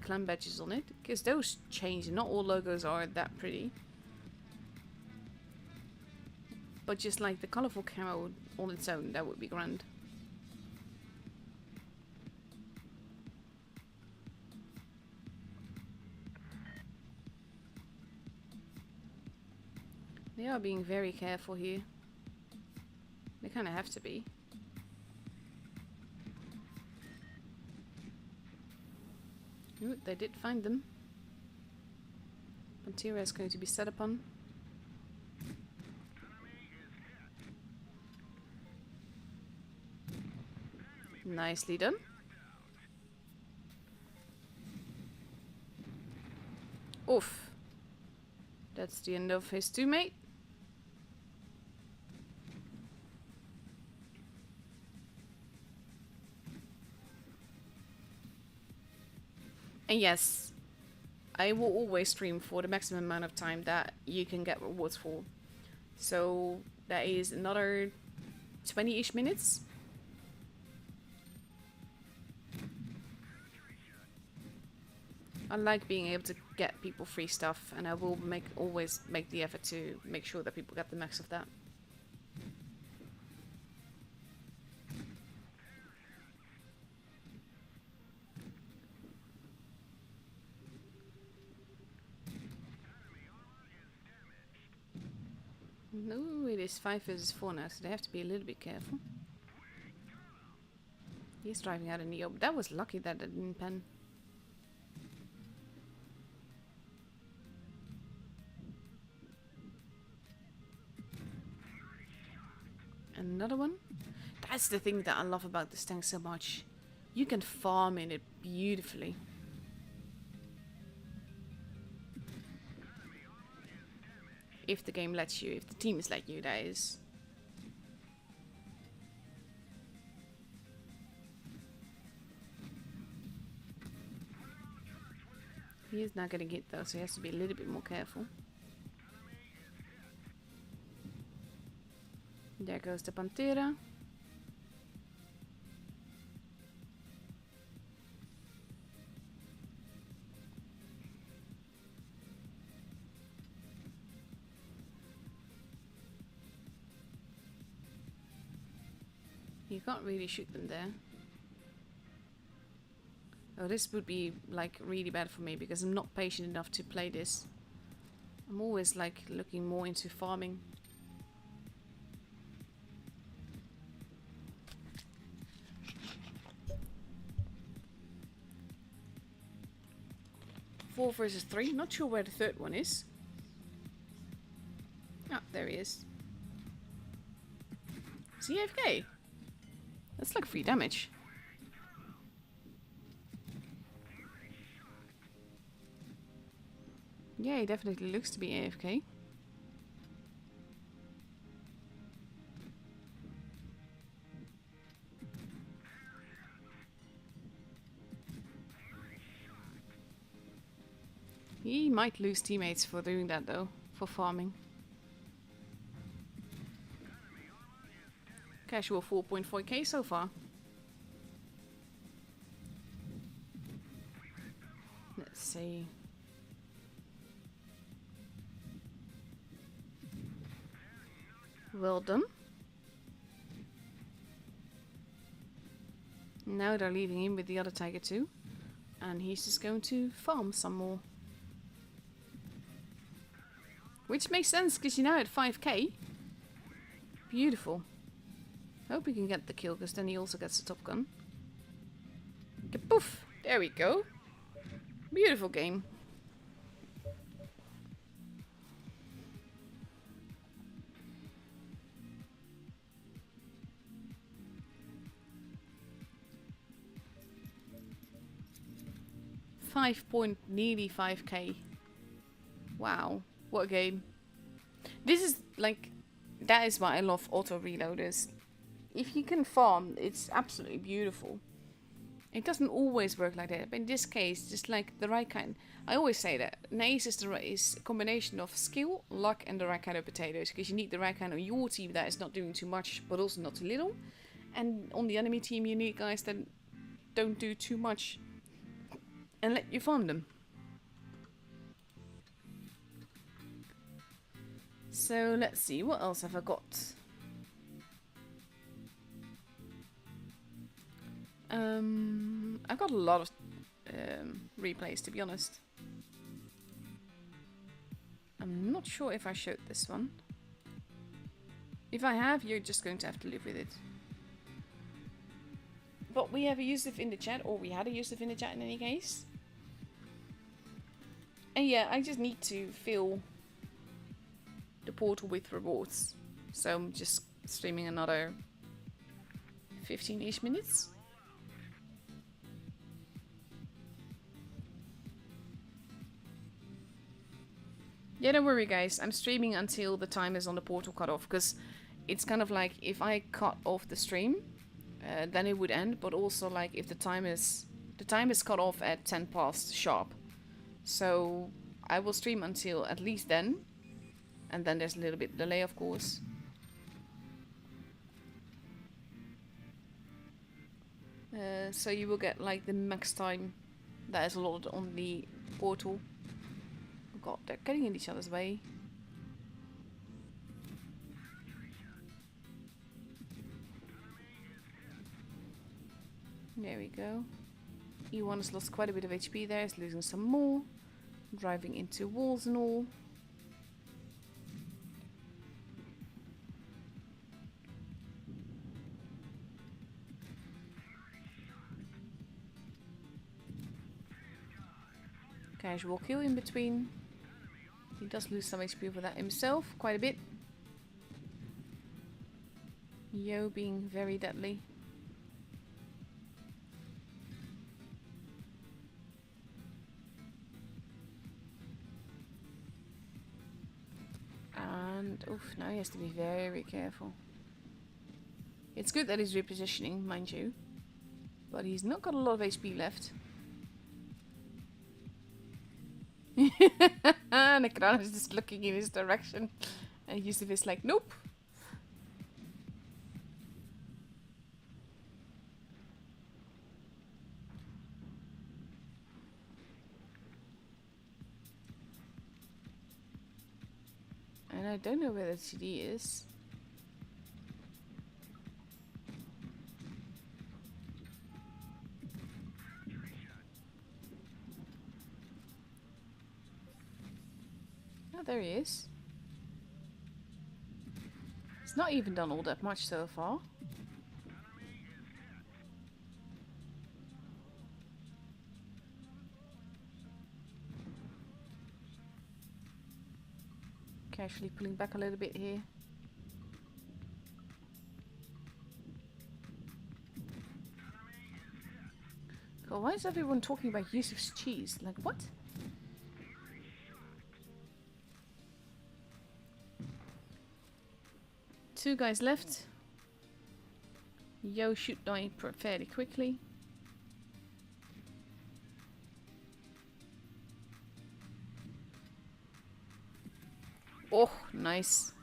clan badges on it, because those change and not all logos are that pretty. But just like the colorful camo on its own, that would be grand. They are being very careful here. They kind of have to be. Ooh, they did find them. Pantera is going to be set upon. Nicely done. Oof. That's the end of his teammate. And yes, I will always stream for the maximum amount of time that you can get rewards for. So that is another 20-ish minutes. I like being able to get people free stuff, and I will always make the effort to make sure that people get the max of that. No, it is 5 versus 4 now, so they have to be a little bit careful. He's driving out in the open. That was lucky that it didn't pen. Another one. That's the thing that I love about this tank so much. You can farm in it beautifully. If the game lets you, if the teams let you, that is. He is not getting hit though, so he has to be a little bit more careful. There goes the Pantera. You can't really shoot them there. Oh, this would be like really bad for me because I'm not patient enough to play this. I'm always like looking more into farming. Four versus 3. Not sure where the third one is. Ah, there he is. Is he AFK? That's like free damage. Yeah, he definitely looks to be AFK. He might lose teammates for doing that though, for farming. Casual 4.4k so far. Let's see. Well done. Now they're leaving him with the other tiger too. And he's just going to farm some more. Which makes sense, because you're now at 5k. Beautiful. Hope we can get the kill, because then he also gets the top gun. Kapoof! There we go. Beautiful game. Nearly 5k. Wow, what a game. This is like, that is why I love auto reloaders. If you can farm, it's absolutely beautiful. It doesn't always work like that, but in this case, just like the right kind. I always say that an ace is a combination of skill, luck, and the right kind of potatoes. Because you need the right kind on your team that is not doing too much, but also not too little. And on the enemy team, you need guys that don't do too much and let you farm them. So let's see, what else have I got? I've got a lot of replays, to be honest. I'm not sure if I showed this one. If I have, you're just going to have to live with it. But we have a Yusuf in the chat, or we had a Yusuf in the chat in any case. And yeah, I just need to fill the portal with rewards. So I'm just streaming another 15-ish minutes. Yeah, don't worry guys, I'm streaming until the time is on the portal cut off, because it's kind of like if I cut off the stream, then it would end, but also like if the time is cut off at 10 past sharp. So I will stream until at least then, and then there's a little bit delay of course. So you will get like the max time that is allotted on the portal. Oh god, they're getting in each other's way. There we go. E1 has lost quite a bit of HP there, he's losing some more. Driving into walls and all. Casual kill in between. He does lose some HP for that himself, quite a bit. Yo being very deadly. And oof, now he has to be very careful. It's good that he's repositioning, mind you. But he's not got a lot of HP left. Nekran is just looking in his direction. And Yusuf is like, nope. And I don't know where the CD is. Oh, there he is. He's not even done all that much so far. Casually pulling back a little bit here. God, why is everyone talking about Yusuf's cheese? Like, what? Two guys left. Yo should die fairly quickly. Oh, nice.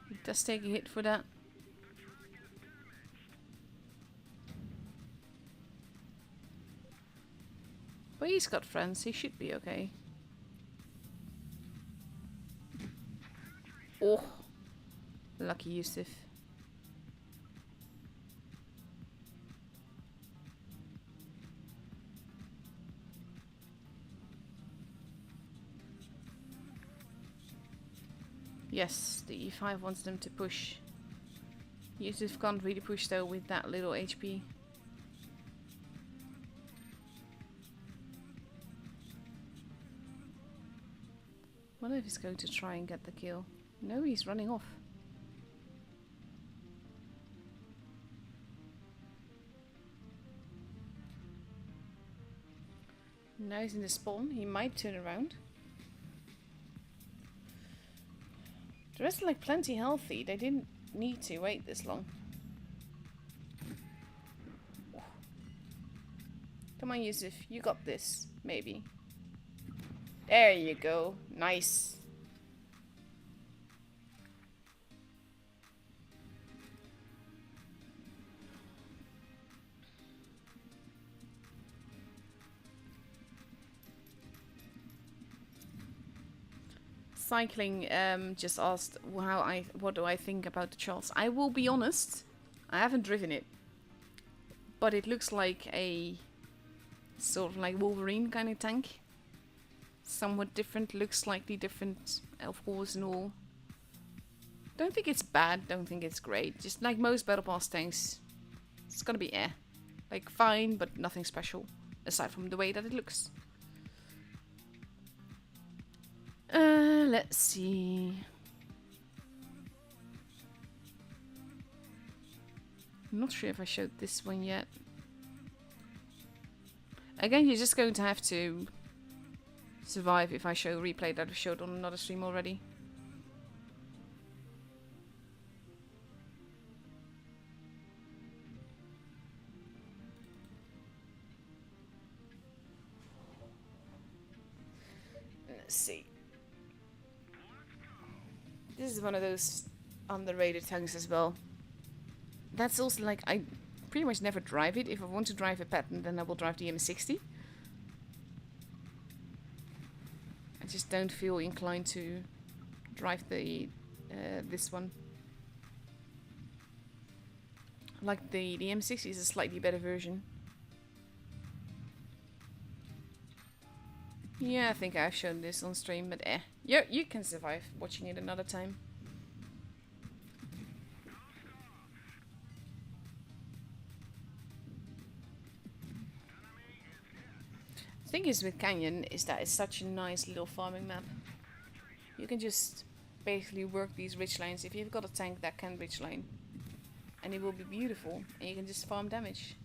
He does take a hit for that. But he's got friends, he should be okay. Oh, lucky Yusuf. Yes, the E5 wants them to push. Yusuf can't really push though with that little HP. What if he's going to try and get the kill? No, he's running off. Now he's in the spawn. He might turn around. The rest are like plenty healthy. They didn't need to wait this long. Come on, Yusuf. You got this. Maybe. There you go. Nice. Cycling just asked what do I think about the Charles. I will be honest, I haven't driven it, but it looks like a sort of like Wolverine kind of tank. Somewhat different, looks slightly different, of course, and all. Don't think it's bad, don't think it's great. Just like most Battle Pass tanks, it's gonna be like fine, but nothing special aside from the way that it looks. Let's see. I'm not sure if I showed this one yet. Again, you're just going to have to survive if I show a replay that I showed on another stream already. Let's see. This is one of those underrated tanks as well. That's also like, I pretty much never drive it. If I want to drive a pattern, then I will drive the M60. I just don't feel inclined to drive the this one. Like the M60 is a slightly better version. Yeah, I think I've shown this on stream, but you can survive watching it another time. The thing is with Canyon is that it's such a nice little farming map. You can just basically work these ridgelines if you've got a tank that can ridgeline. And it will be beautiful, and you can just farm damage.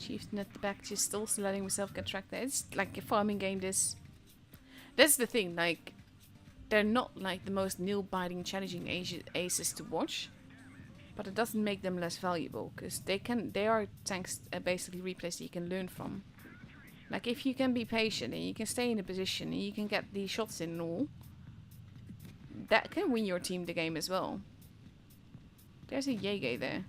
Chieftain at the back, just also letting himself get tracked there. It's like a farming game, this. That's the thing, like, they're not like the most nail-biting, challenging aces to watch. But it doesn't make them less valuable, because they are tanks basically replays that you can learn from. Like, if you can be patient, and you can stay in a position, and you can get these shots in and all, that can win your team the game as well. There's a Yege there.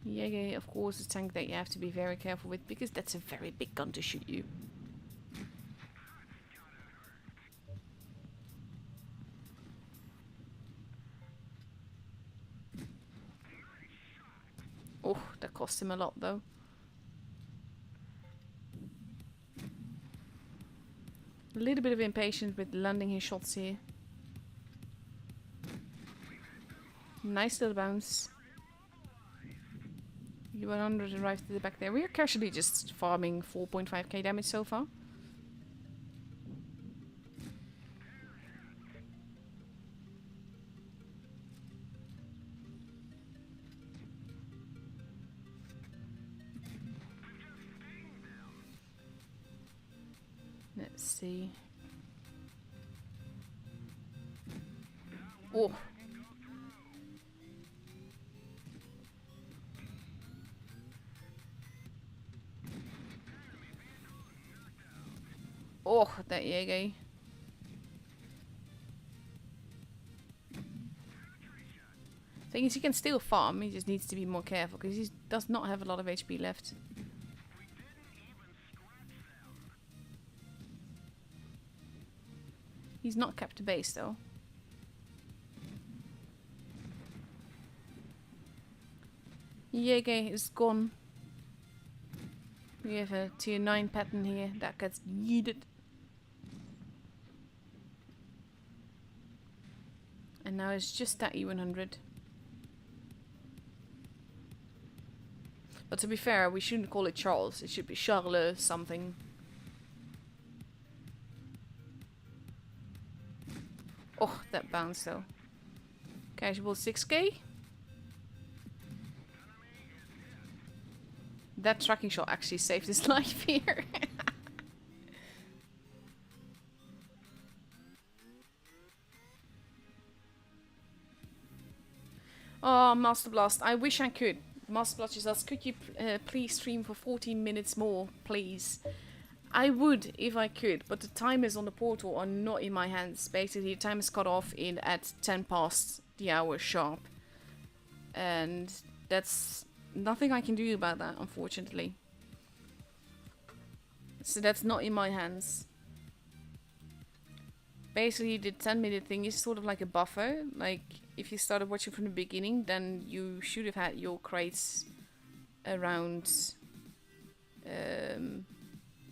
Yege, of course, is a tank that you have to be very careful with, because that's a very big gun to shoot you. Oh, that cost him a lot though. A little bit of impatience with landing his shots here. Nice little bounce. U100 arrived to the back there. We are casually just farming 4.5k damage so far. Let's see. Oh. Oh, that Yege. Thing is, he can still farm, he just needs to be more careful, because he does not have a lot of HP left. He's not kept a base though. Yege is gone. We have a tier 9 pattern here that gets yeeted. And now it's just that E100. But to be fair, we shouldn't call it Charles. It should be Charles something. Oh, that bounced though. Casual 6k. That tracking shot actually saved his life here. Oh, Master Blast. I wish I could. Master Blast just asked, could you please stream for 14 minutes more, please? I would if I could, but the timers on the portal are not in my hands. Basically, the time is cut off in at 10 past the hour sharp. And that's nothing I can do about that, unfortunately. So that's not in my hands. Basically, the 10-minute thing is sort of like a buffer. Like, if you started watching from the beginning, then you should have had your crates around,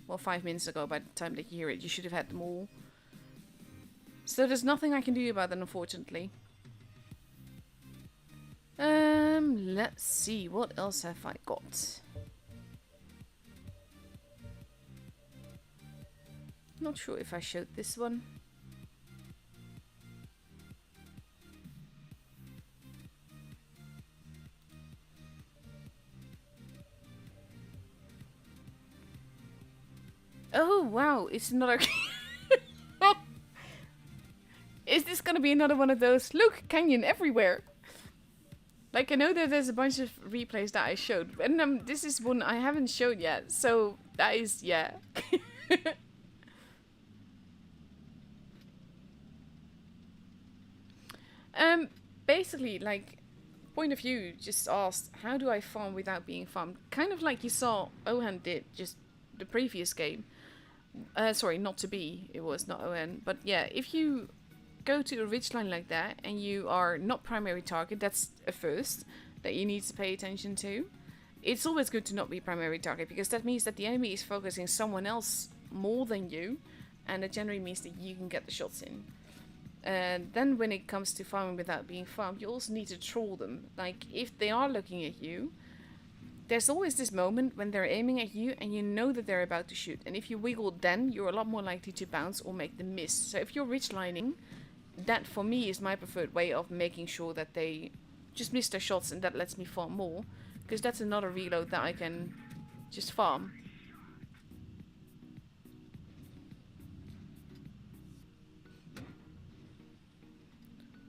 well, 5 minutes ago by the time that you hear it. You should have had them all. So there's nothing I can do about that, unfortunately. Let's see, what else have I got? Not sure if I showed this one. Oh wow, it's another. Is this gonna be another one of those? Look, canyon everywhere. Like, I know that there's a bunch of replays that I showed, and this is one I haven't showed yet, so that is, yeah. Basically, like, point of view just asked, how do I farm without being farmed? Kind of like you saw Ohan did just the previous game. Sorry, not to be, it was not Ohan, but yeah, if you go to a ridgeline like that and you are not primary target, that's a first that you need to pay attention to. It's always good to not be primary target, because that means that the enemy is focusing someone else more than you, and it generally means that you can get the shots in. And then when it comes to farming without being farmed, you also need to troll them. Like, if they are looking at you, there's always this moment when they're aiming at you and you know that they're about to shoot, and if you wiggle, then you're a lot more likely to bounce or make them miss. So if you're ridgelining, that for me is my preferred way of making sure that they just miss their shots, and that lets me farm more, because that's another reload that I can just farm.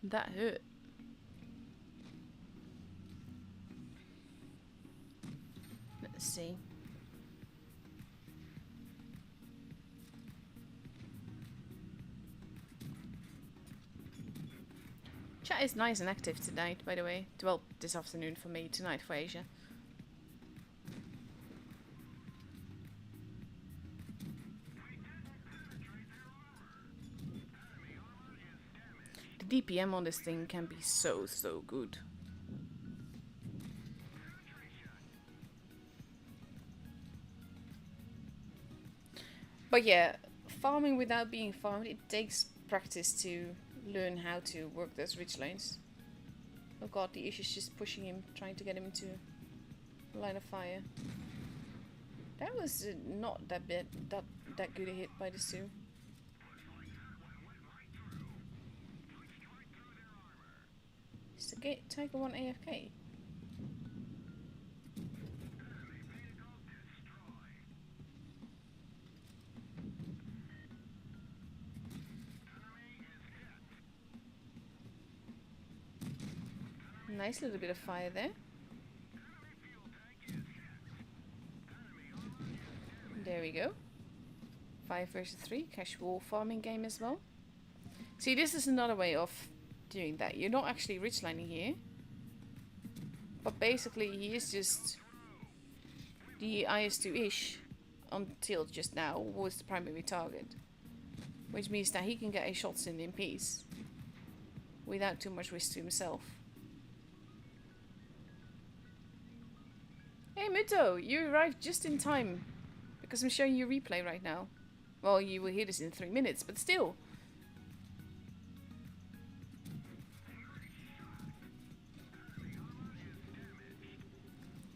That hurt. Let's see. Chat is nice and active tonight, by the way. Well, this afternoon for me, tonight for Asia. The DPM on this thing can be so good. But yeah, farming without being farmed, it takes practice to learn how to work those ridge lines. Oh god, the Ish is just pushing him, trying to get him into line of fire. That was not that bad, that good a hit by the Sioux. Is the Tiger 1 AFK? Nice little bit of fire there. There we go. 5 versus 3, casual farming game as well. See, this is another way of doing that. You're not actually ridgelining here, but basically he is just the IS2-ish until just now was the primary target. which means that he can get his shots in peace without too much risk to himself. Hey Muto, you arrived just in time because I'm showing you a replay right now. Well, you will hear this in 3 minutes, but still.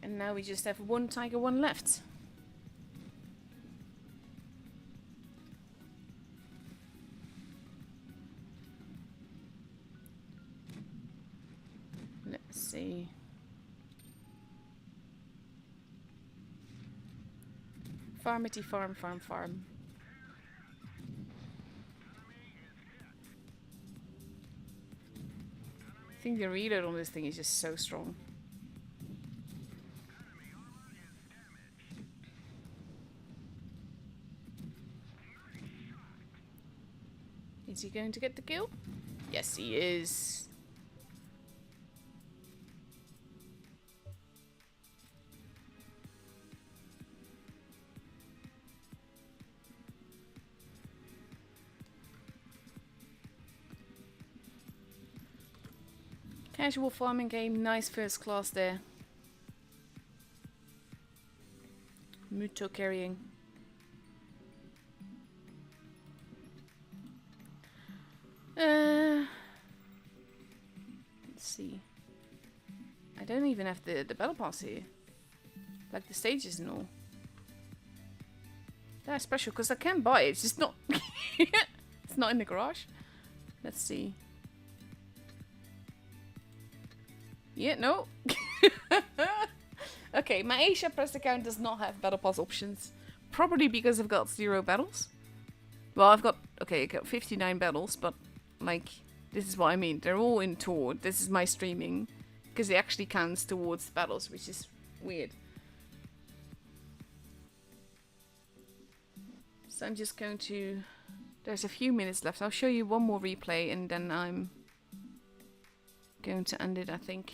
And now we just have one Tiger 1 left. Let's see. Farmity farm, farm, farm. I think the reload on this thing is just so strong. Is he going to get the kill? Yes, he is. Casual farming game, nice first class there. Muto carrying. Let's see. I don't even have the battle pass here. Like the stages and all. That's special because I can buy it. It's just not. It's not in the garage. Let's see. Yeah, no. Okay, my Asia Press account does not have battle pass options. Probably because I've got 0 battles. Well, I've got 59 battles, but like, this is what I mean. They're all in tour. This is my streaming. Because it actually counts towards battles, which is weird. So I'm just going to... There's a few minutes left. I'll show you one more replay and then I'm going to end it, I think.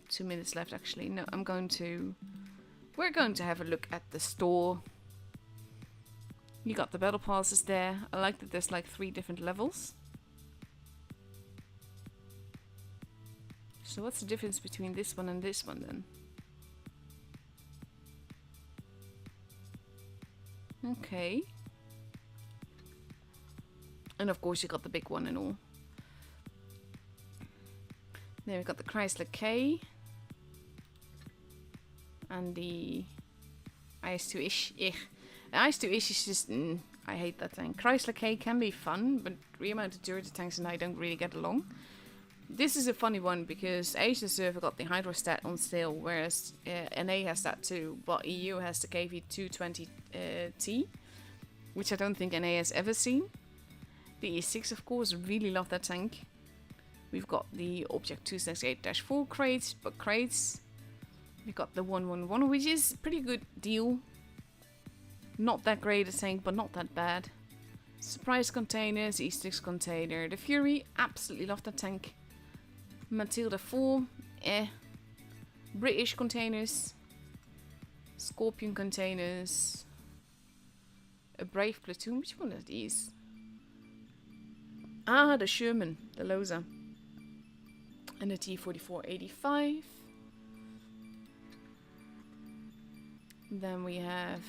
2 minutes left actually. No, I'm going to... We're going to have a look at the store. You got the battle passes there. I like that there's like 3 different levels. So what's the difference between this one and this one then? Okay. And of course you got the big one and all. Then we got the Chrysler K. And the IS-2-ish. The IS-2-ish is just... I hate that tank. Chrysler K can be fun, but remounted turret tanks and I don't really get along. This is a funny one because Asia server got the Hydrostat on sale, whereas NA has that too, but EU has the KV-220T, which I don't think NA has ever seen. The E6, of course, really love that tank. We've got the Object 268-4 crates, but crates. We've got the 111, which is a pretty good deal. Not that great a tank, but not that bad. Surprise containers, E6 container. The Fury, absolutely love that tank. Matilda 4, British containers. Scorpion containers. A Brave platoon, which one are these? Ah, the Sherman, the Loza. And the T-44-85. Then we have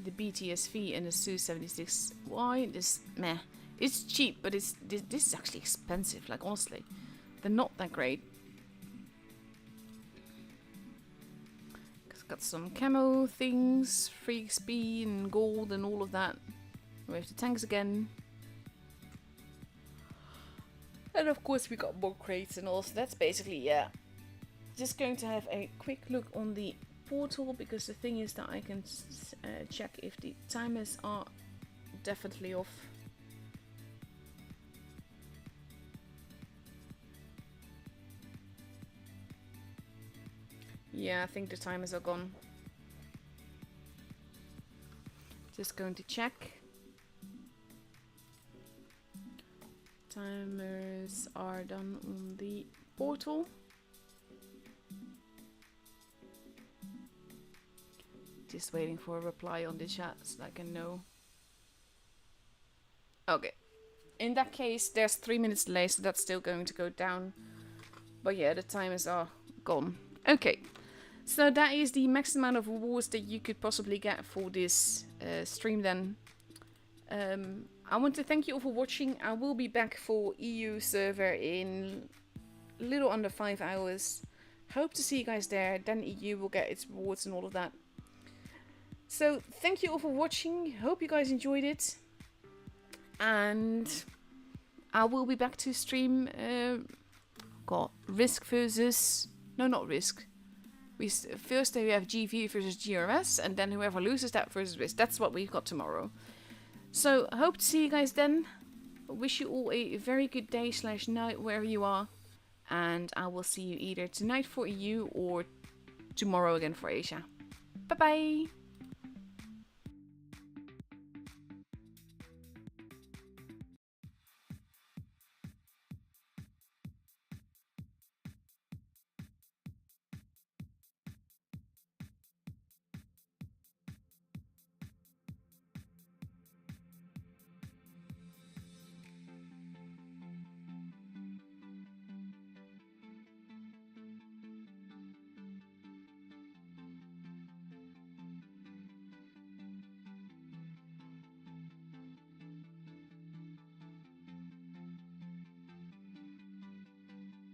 the BTSV and the Su-76Y. This, meh. It's cheap, but this is actually expensive, like honestly. They're not that great. It's got some camo things, free XP and gold and all of that. We have the tanks again. And of course we got more crates and all, so that's basically, yeah. Just going to have a quick look on the portal, because the thing is that I can check if the timers are definitely off. Yeah, I think the timers are gone. Just going to check. Timers are done on the portal. Just waiting for a reply on the chat so that I can know. Okay. In that case, there's 3 minutes delay, so that's still going to go down. But yeah, the time is gone. Okay. So that is the max amount of rewards that you could possibly get for this stream then. I want to thank you all for watching. I will be back for EU server in a little under 5 hours. Hope to see you guys there. Then EU will get its rewards and all of that. So thank you all for watching. Hope you guys enjoyed it. And I will be back to stream Risk versus... No, not Risk. First we have GV versus GRS, and then whoever loses that versus Risk. That's what we've got tomorrow. So I hope to see you guys then. Wish you all a very good day / night wherever you are. And I will see you either tonight for EU or tomorrow again for Asia. Bye bye!